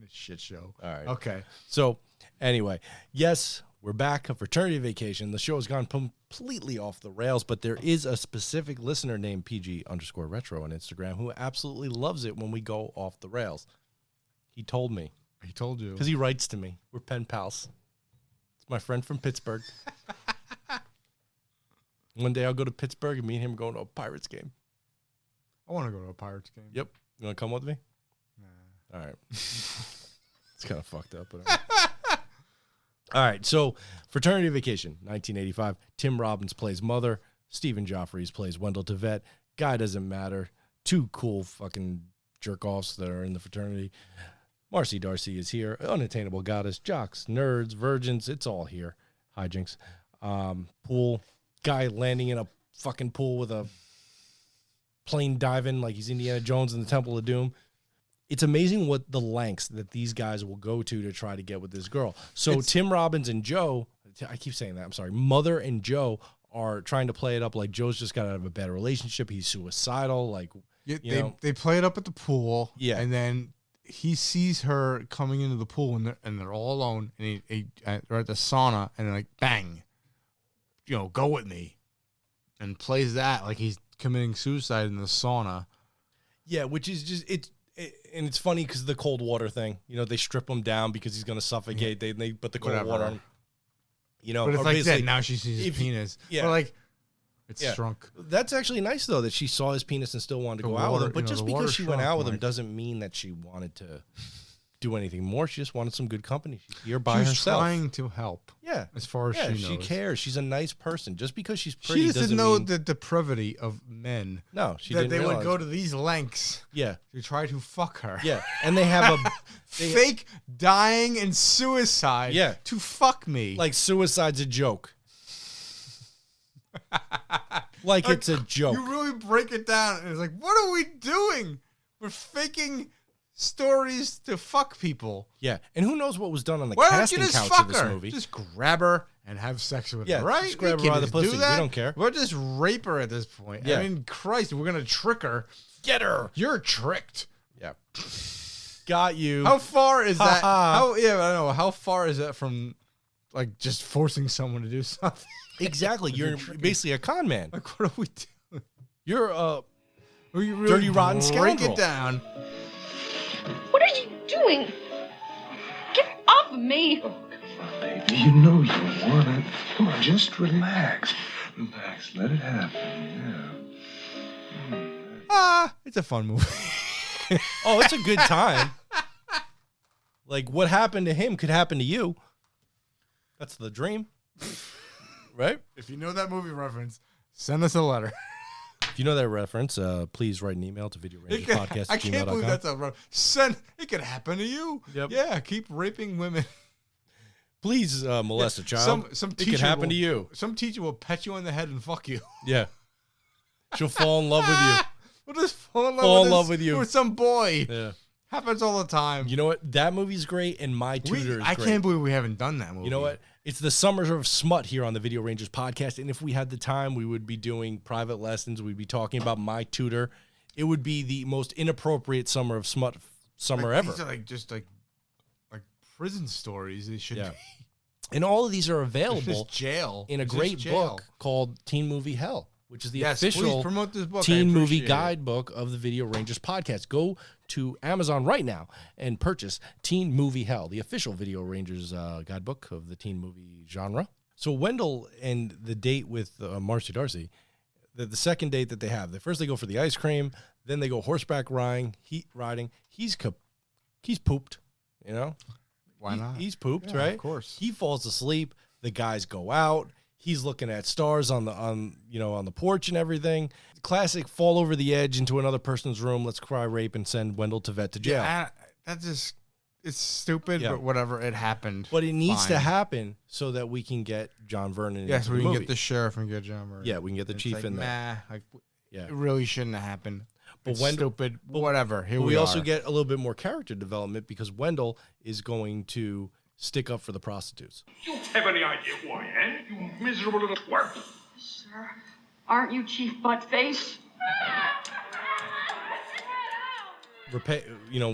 This shit show. All right. Okay. So, anyway, yes, we're back. A Fraternity Vacation. The show has gone completely off the rails, but there is a specific listener named PG_retro on Instagram who absolutely loves it when we go off the rails. He told me. He told you. Because he writes to me. We're pen pals. It's my friend from Pittsburgh. One day I'll go to Pittsburgh and me and him are going to a Pirates game. I want to go to a Pirates game. Yep. You want to come with me? Nah. All right. It's kind of fucked up. But all right. All right. So, Fraternity Vacation, 1985. Tim Robbins plays Mother. Stephen Joffreys plays Wendell Tveit. Guy doesn't matter. 2 cool fucking jerk-offs that are in the fraternity. Marcy Darcy is here. Unattainable Goddess. Jocks, nerds, virgins. It's all here. Hijinks. Pool. Guy landing in a fucking pool with a plane diving like he's Indiana Jones in the Temple of Doom. It's amazing what the lengths that these guys will go to try to get with this girl. So Tim Robbins and Joe, I keep saying that, I'm sorry, Mother and Joe are trying to play it up like Joe's just got out of a bad relationship. He's suicidal. Like, Yeah, they play it up at the pool. Yeah. And then he sees her coming into the pool and they're all alone. And they're at the sauna and they're like, bang, go with me. And plays that like he's committing suicide in the sauna. yeah, which is just, and it's funny because the cold water thing, they strip him down because he's going to suffocate. They put the cold Whatever. water on him. But it's or like basically- that. Now she sees his if- penis. yeah. But like, it's Yeah. shrunk. That's actually nice, though, that she saw his penis and still wanted to The go out with water- him. But just the water because she went shrunk, out with him Mike. doesn't mean that she wanted to do anything more. She just wanted some good company. She's here by She was herself. trying to help. Yeah. As far as Yeah, she knows. she cares. She's a nice person. Just because she's pretty She doesn't doesn't know mean... the depravity of men. No, she that didn't they would realize. go to these lengths Yeah, to try to fuck her. yeah. And they have a... Fake dying and suicide Yeah. to fuck me. Like, suicide's a joke. Like it's a joke. You really break it down and it's like, what are we doing? We're faking stories to fuck people. Yeah. And who knows what was done on the Why don't casting you just couch fuck of this her? movie. Just grab her and have sex with Yeah, her, right? just grab We her by can the just do pussy. We that. don't care. We'll just rape her at this point. Yeah. I mean, Christ, we're going to trick her. Get her. You're tricked. Yeah. Got you. How far is that? Ha-ha. I don't know. How far is that from like just forcing someone to do something? Exactly. You're basically a con man. Like, what are we doing? You're a Are you really dirty, rotten break scoundrel. it down. What are you doing? Get off of me! Oh, come on, baby. You know you want it. Come on, just relax. Relax. Let it happen. Yeah. It's a fun movie. Oh, it's a good time. Like, what happened to him could happen to you. That's the dream. Right? If you know that movie reference, send us a letter. If you know that reference, please write an email to videorangerspodcast@gmail.com. I can't believe that's a reference. It could happen to you. Yep. Yeah, keep raping women. Please molest a child. It could happen to you. Some teacher will pet you on the head and fuck you. Yeah. She'll fall in love with you. We'll just fall in love with you. With some boy. Yeah. Happens all the time. You know what? That movie's great, and My Tutor is great. I can't believe we haven't done that movie. You know what? It's the summer of smut here on the Video Rangers podcast, and if we had the time, we would be doing private lessons. We'd be talking about My Tutor. It would be the most inappropriate summer of smut summer ever. These are like prison stories. They should be. And all of these are available jail in a great book called Teen Movie Hell, which is the official promote this book. teen movie guidebook of the Video Rangers podcast. Go to Amazon right now and purchase Teen Movie Hell, the official Video Rangers guidebook of the teen movie genre. So Wendell and the date with Marcy Darcy, the second date that they have, first they go for the ice cream, then they go horseback riding. He's pooped, you know? Why not? He's pooped, Yeah, right? Of course. He falls asleep. The guys go out. He's looking at stars on the porch and everything. Classic fall over the edge into another person's room. Let's cry, rape, and send Wendell to vet to jail. Yeah, it's stupid, but whatever. It happened. But it needs to happen so that we can get John Vernon. Yes, we can movie. get the sheriff and get John Vernon. Yeah, we can get the chief in there. It really shouldn't have happened. But stupid. But whatever. Here we are. also get a little bit more character development because Wendell is going to stick up for the prostitutes. You have any idea who I am? You miserable little twerp. Sir, aren't you Chief Buttface?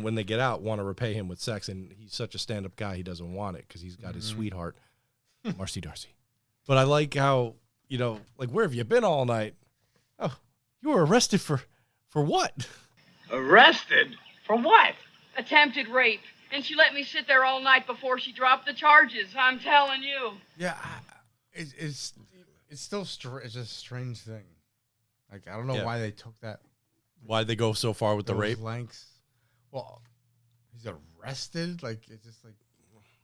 When they get out, want to repay him with sex, and he's such a stand-up guy, he doesn't want it because he's got his sweetheart, Marcy Darcy. But I like how, where have you been all night? Oh, you were arrested for what? Arrested? For what? Attempted rape. And she let me sit there all night before she dropped the charges. I'm telling you. Yeah, it's still it's a strange thing. Like, I don't know why they took that. Why they go so far with the rape? Lengths. Well, he's arrested. Like, it's just like.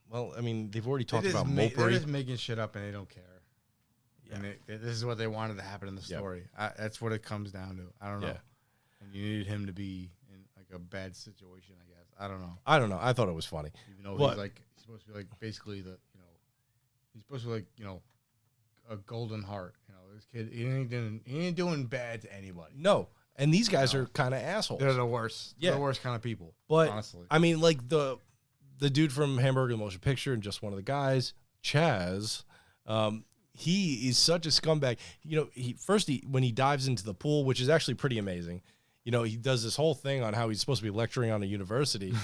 Well, I mean, they've already talked about mopery. They're just making shit up, and they don't care. Yeah. And this is what they wanted to happen in the story. That's what it comes down to. I don't know. Yeah. And you needed him to be in like a bad situation, I guess. I don't know. I thought it was funny. Even though he's supposed to be like basically he's supposed to be like, a golden heart. This kid, he ain't doing bad to anybody. No. And these guys are kind of assholes. They're the worst. Yeah. They're the worst kind of people. But honestly, I mean, like the dude from Hamburger the Motion Picture and just one of the guys, Chaz, he is such a scumbag. When he dives into the pool, which is actually pretty amazing. He does this whole thing on how he's supposed to be lecturing on a university.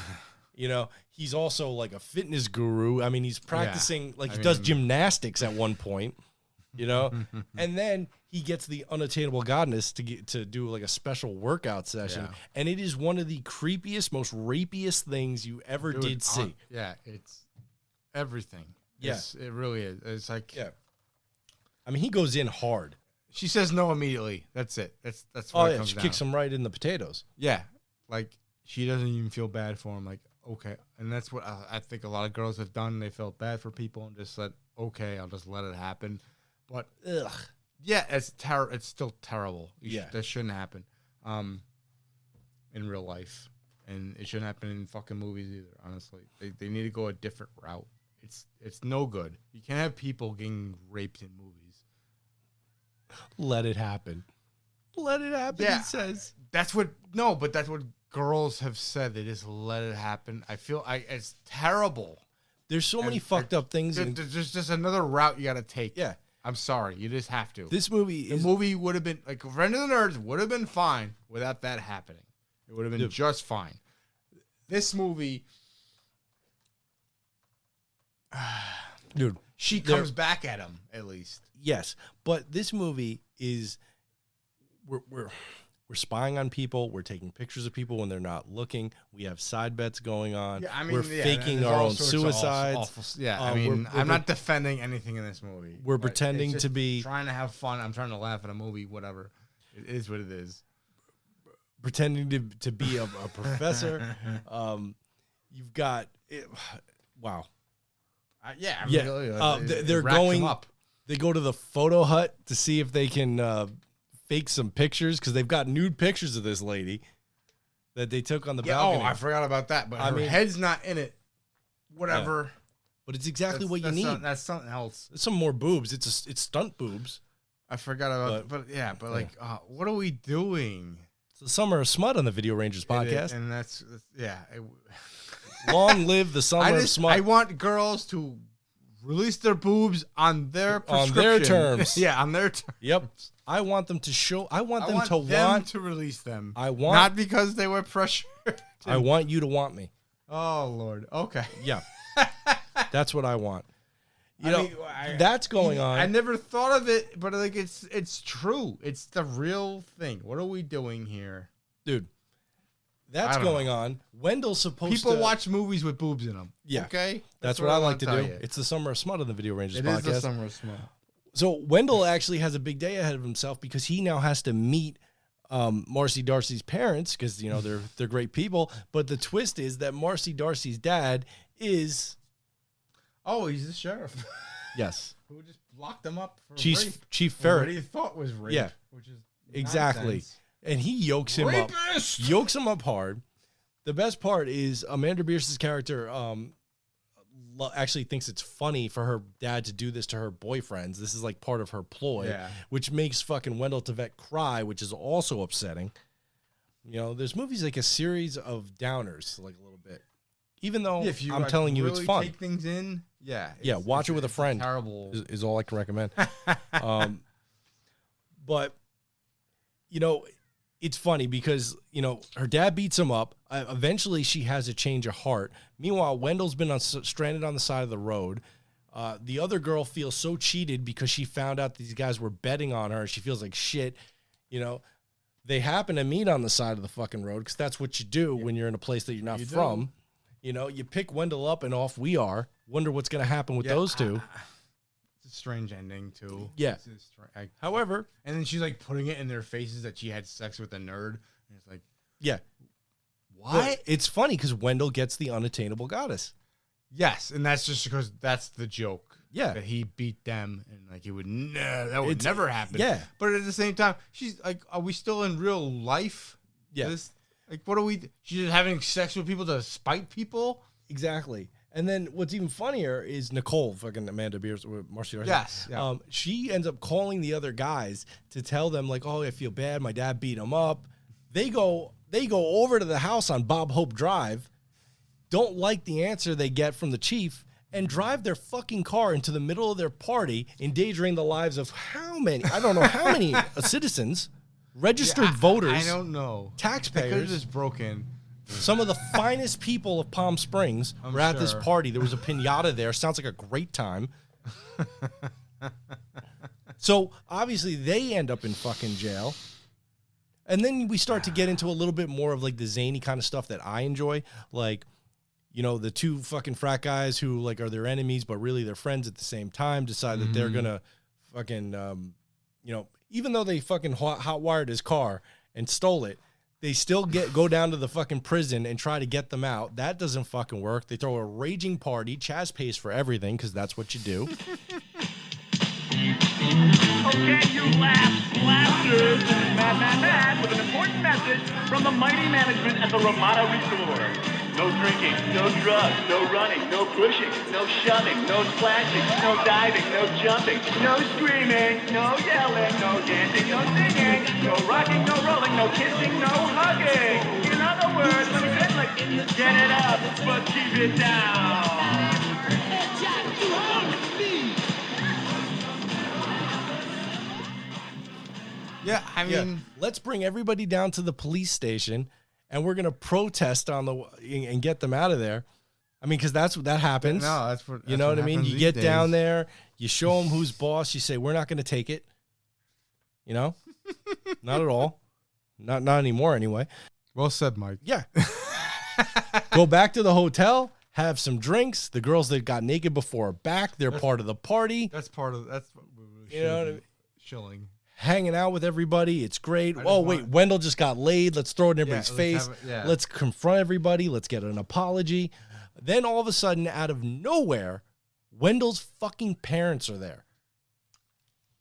He's also like a fitness guru. I mean, he's practicing he does gymnastics at one point. And then he gets the unattainable godness to do like a special workout session, and it is one of the creepiest, most rapiest things you ever did see. It's everything. Yeah, it really is. It's like I mean, he goes in hard. She says no immediately. That's it. That's what it comes she down. kicks him right in the potatoes. Yeah, like she doesn't even feel bad for him. Like, okay, and that's what I think a lot of girls have done. They felt bad for people and just said, okay, I'll just let it happen. But yeah, it's still terrible. That shouldn't happen in real life, and it shouldn't happen in fucking movies either. Honestly, they need to go a different route. It's no good. You can't have people getting raped in movies. Let it happen. Let it happen. Yeah, he says that's what girls have said. They just let it happen. I feel it's terrible. There's so many fucked up things. There's just another route you got to take. Yeah. I'm sorry. You just have to. The movie would have been, like, Friend of the Nerds would have been fine without that happening. It would have been just fine. This movie, dude, she comes back at him, at least. Yes. But this movie is, we're spying on people. We're taking pictures of people when they're not looking. We have side bets going on. Yeah, I mean, we're faking our own suicides. I'm not defending anything in this movie. We're pretending to be trying to have fun. I'm trying to laugh at a movie. Whatever, it is what it is. Pretending to be a professor. You've got wow. They're They go to the photo hut to see if they can fake some pictures because they've got nude pictures of this lady that they took on the balcony. Oh, I forgot about that. But her head's not in it. Whatever. Yeah. But it's exactly what you need. That's something else. It's some more boobs. It's stunt boobs. I forgot about what are we doing? It's the summer of smut on the Video Rangers podcast. And that's Long live the summer of smut. I want girls to release their boobs on their prescription. On their terms. Yeah, on their terms. Yep. I want them to show. I want them to release them. I want not because they were pressured. I want you to want me. Oh Lord. Okay. Yeah. That's what I want. That's going on. I never thought of it, but like it's true. It's the real thing. What are we doing here, dude? That's going on. Wendell's supposed to... People watch movies with boobs in them. Yeah. Okay? That's what I like to do. It's the summer of smut on the Video Rangers podcast. It is the summer of smut. So Wendell actually has a big day ahead of himself because he now has to meet Marcy Darcy's parents because, they're great people. But the twist is that Marcy Darcy's dad is... Oh, he's the sheriff. Yes. Who just locked him up for Chief Ferret. What he thought was rape. Yeah. Which is exactly. Nonsense. And he yokes him up. Yokes him up hard. The best part is Amanda Bierce's character actually thinks it's funny for her dad to do this to her boyfriends. This is like part of her ploy, which makes fucking Wendell Tveit cry, which is also upsetting. There's movies like a series of downers, like a little bit. Even though I'm telling you, really it's fun. Take things in, watch it with a friend. Terrible is all I can recommend. But it's funny because her dad beats him up. Eventually, she has a change of heart. Meanwhile, Wendell's been stranded on the side of the road. The other girl feels so cheated because she found out these guys were betting on her. She feels like shit. They happen to meet on the side of the fucking road because that's what you do when you're in a place that you're not from. You pick Wendell up and off we are. Wonder what's going to happen with those two. It's a strange ending, too. Yeah. However. And then she's like putting it in their faces that she had sex with a nerd. And it's like. Yeah. What? Well, it's funny because Wendell gets the unattainable goddess. Yes. And that's just because that's the joke. Yeah. That he beat them and like it would never happen. Yeah. But at the same time, she's like, are we still in real life? Yeah. What are we? She's just having sex with people to spite people? Exactly. And then what's even funnier is Nicole, fucking Amanda Bierce, with Marcy Darcy. Yes. Yeah. She ends up calling the other guys to tell them, like, oh, I feel bad. My dad beat him up. They go over to the house on Bob Hope Drive, don't like the answer they get from the chief, and drive their fucking car into the middle of their party, endangering the lives of how many citizens. Registered voters. I don't know. Taxpayers. They could have just broken. Some of the finest people of Palm Springs were at this party. There was a piñata there. Sounds like a great time. So, obviously, they end up in fucking jail. And then we start to get into a little bit more of, like, the zany kind of stuff that I enjoy. Like, the two fucking frat guys who, like, are their enemies, but really they're friends at the same time, decide that they're going to fucking, even though they fucking hot-wired his car and stole it, they still go down to the fucking prison and try to get them out. That doesn't fucking work. They throw a raging party. Chaz pays for everything because that's what you do. Okay, you laughers. This is Mad with an important message from the mighty management at the Ramada Resort. No drinking, no drugs, no running, no pushing, no shoving, no splashing, no diving, no jumping, no screaming, no yelling, no dancing, no singing, no rocking, no rolling, no kissing, no hugging. In other words, let me say it like, get it up, but keep it down. Yeah, I mean, let's bring everybody down to the police station, and we're gonna protest and get them out of there. I mean, because that happens. No, that's what you know what I mean. You get down there, you show them who's boss. You say, "We're not gonna take it." Not at all. Not anymore, anyway. Well said, Mike. Yeah. Go back to the hotel. Have some drinks. The girls that got naked before are back. They're part of the party. That's what we know what I mean? Shilling. Hanging out with everybody. It's great. Wendell just got laid. Let's throw it in everybody's face. Let's confront everybody. Let's get an apology. Then all of a sudden, out of nowhere, Wendell's fucking parents are there.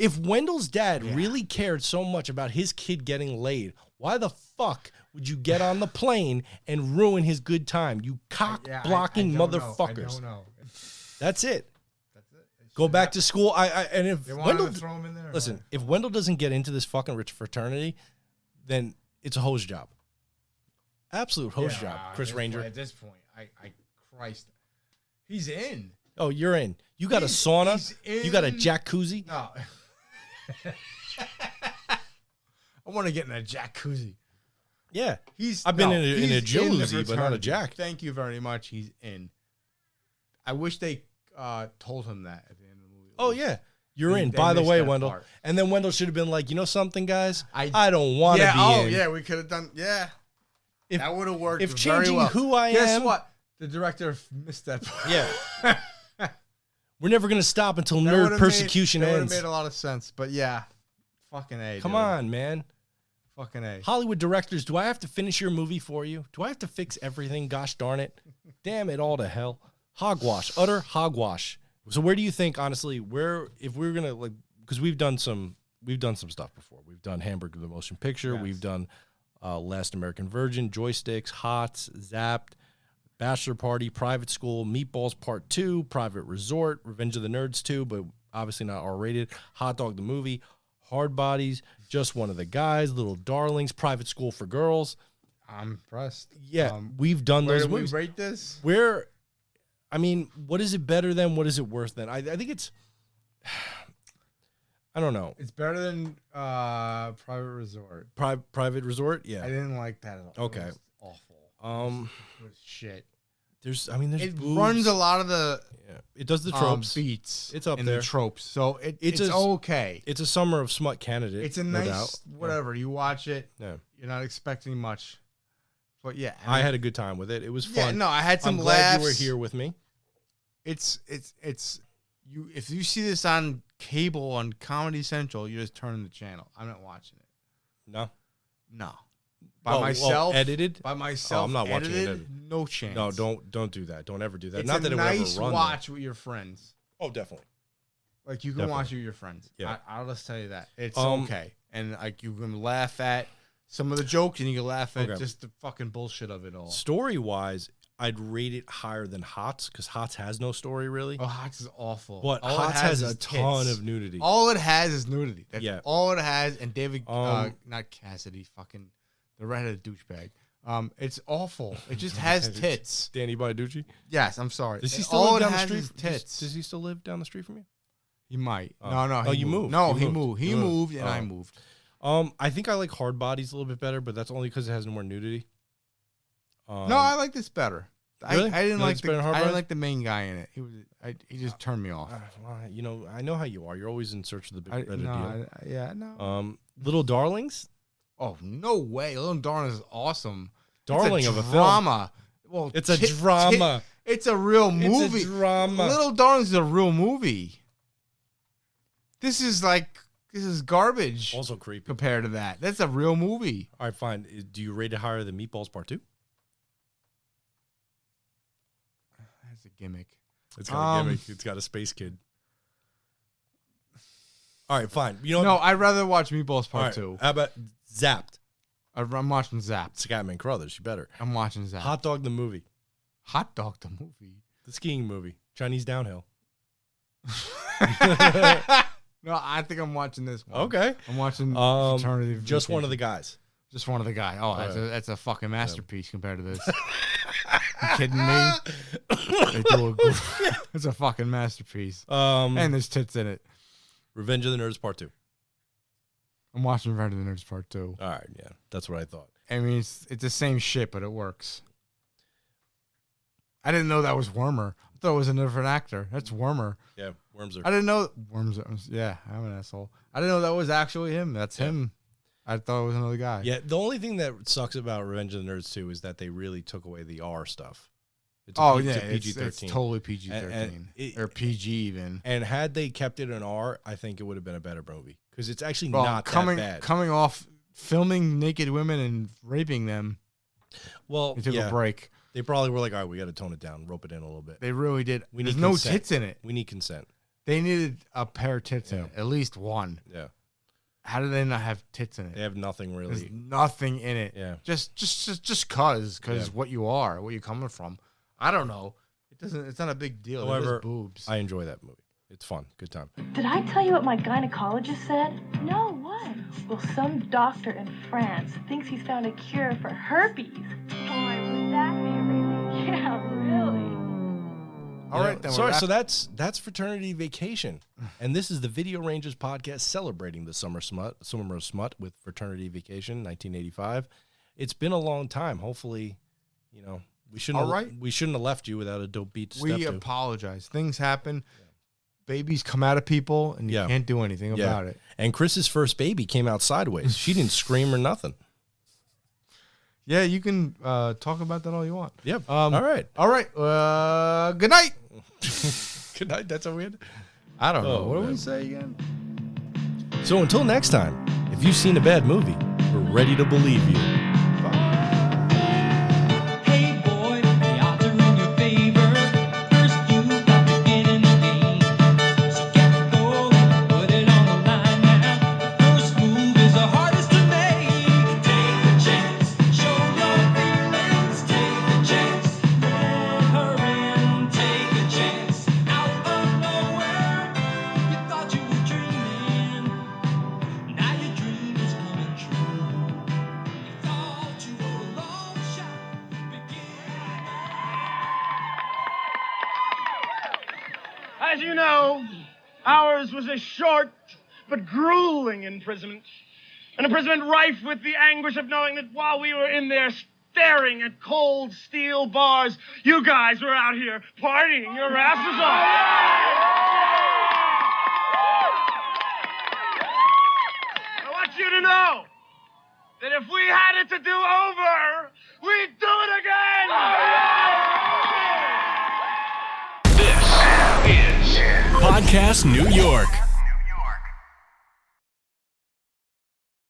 If Wendell's dad really cared so much about his kid getting laid, why the fuck would you get on the plane and ruin his good time? You cock-blocking motherfuckers. I don't know. That's it. That's it. Go back to school. And if They wanted Wendell to throw him in there. listen, if Wendell doesn't get into this fucking rich fraternity, then it's a hose job. Absolute hose job, Chris Ranger. At this point, Christ, he's in. Oh, you're in. You got a sauna. You got a jacuzzi. No. I want to get in a jacuzzi. Yeah, I've been in a jacuzzi, but not a jack. Thank you very much. He's in. I wish they told him that at the end of the movie. Oh yeah, you're in. By the way, Wendell. Part. And then Wendell should have been like, you know something, guys, I don't want to be in. Oh yeah, we could have done. Yeah, that would have worked. If very changing well. who I am, guess what? The director missed that part. Yeah. We're never gonna stop until nerd persecution ends. That would ends. have made a lot of sense, but yeah, fucking A. Come on, man. Fucking A. Hollywood directors, do I have to finish your movie for you? Do I have to fix everything? Gosh darn it. Damn it all to hell. Hogwash. Utter hogwash. So where do you think, honestly, if we're gonna like, because we've done some stuff before. We've done Hamburger the Motion Picture, we've done Last American Virgin, Joysticks, Hots, Zapped, Bachelor Party, Private School, Meatballs Part 2, Private Resort, Revenge of the Nerds 2, but obviously not R-rated, Hot Dog the Movie, Hard Bodies, Just One of the Guys, Little Darlings, Private School for Girls. I'm impressed. Yeah, we've done those movies. Where do we rate this? I mean, what is it better than? What is it worse than? I think it's, I don't know. It's better than Private Resort. Private Resort? Yeah. I didn't like that at all. Okay. It was awful. It was shit. There's it boobs. runs a lot of the it does the tropes. Beats. It's up in there. The tropes. So it's okay. It's a summer of smut candidate. It's a nice whatever. You watch it. Yeah. You're not expecting much. But yeah. I had a good time with it. It was fun. Yeah, no, I had some I'm laughs. glad you were here with me. It's you if you see this on cable on Comedy Central, you just turn the channel. I'm not watching it. No. By myself, edited. By myself, I'm not watching it. No chance. No, don't do that. Don't ever do that. It's not that nice it would ever run. Watch with your friends. Oh, definitely. Like you can watch it with your friends. Yeah, I'll just tell you that it's okay, and like you can laugh at some of the jokes, and you can laugh at just the fucking bullshit of it all. Story wise, I'd rate it higher than Hots because Hots has no story really. Oh, Hots is awful. But Hots has a ton of nudity. All it has is nudity. That's all it has. And David, not Cassidy, fucking the redheaded douchebag. It's awful. It just has tits. Danny Bonaducci? Yes, I'm sorry. Does he still live down the street? Tits. Does he still live down the street from you? He might. Oh. No. You moved. No, he moved. He moved, and I moved. I think I like Hard Bodies a little bit better, but that's only because it has more nudity. No, I like this better. Really? I didn't like the main guy in it. He just turned me off. You know, I know how you are. You're always in search of the big red deal. Little Darlings? Oh, no way. Little Darlings is awesome. Darling of a drama. Well, it's a drama. It's a real movie. It's a drama. Little Darlings is a real movie. This is garbage. Also creepy. Compared to that. That's a real movie. All right, fine. Do you rate it higher than Meatballs Part 2? That's a gimmick. It's got a gimmick. It's got a space kid. All right, fine. You know, no, I'd rather watch Meatballs Part 2. How about Zapped? I'm watching Zapped. Scatman Crothers, you better. I'm watching Zapped. Hot Dog the movie. Hot Dog the movie? The skiing movie. Chinese downhill. No, I think I'm watching this one. Okay. I'm watching Fraternity Vacation. Just One of the Guys. Just One of the Guys. Oh, that's a fucking masterpiece compared to this. You kidding me? It's a fucking masterpiece. And there's tits in it. Revenge of the Nerds Part 2. I'm watching Revenge of the Nerds Part 2. All right, yeah. That's what I thought. I mean, it's the same shit, but it works. I didn't know that was Wormer. I thought it was a different actor. That's Wormer. Yeah, Wormser. I didn't know yeah, I'm an asshole. I didn't know that was actually him. That's him. I thought it was another guy. Yeah, the only thing that sucks about Revenge of the Nerds 2 is that they really took away the R stuff. It's PG-13. It's totally PG-13. Or PG even. And had they kept it an R, I think it would have been a better movie. Because it's actually not that bad. Coming off filming naked women and raping them. Well, they took a break. They probably were like, all right, we got to tone it down, rope it in a little bit. They really did. There's no tits in it. We need consent. They needed a pair of tits in it, at least one. Yeah. How do they not have tits in it? They have nothing really. There's nothing in it. Yeah. Just cause what you are, where you're coming from. I don't know. It's not a big deal. However, There's boobs. I enjoy that movie. It's fun. Good time. Did I tell you what my gynecologist said? No, what? Well, some doctor in France thinks he's found a cure for herpes. Boy, would that be amazing? Yeah, really. All right, then. Sorry, so that's Fraternity Vacation, and this is the Video Rangers podcast celebrating the summer of smut with Fraternity Vacation, 1985. It's been a long time. Hopefully, we shouldn't have left you without a dope beat to step to. We apologize. Things happen. Yeah. Babies come out of people, and you can't do anything about it. And Chris's first baby came out sideways. She didn't scream or nothing. Yeah, you can talk about that all you want. Yep. All right. Good night. Good night. That's how we end. I don't know. What do we say again? So until next time, if you've seen a bad movie, we're ready to believe you. As you know, ours was a short but grueling imprisonment. An imprisonment rife with the anguish of knowing that while we were in there staring at cold steel bars, you guys were out here partying your asses off. I want you to know that if we had it to do over, we'd do it again. Podcast New York.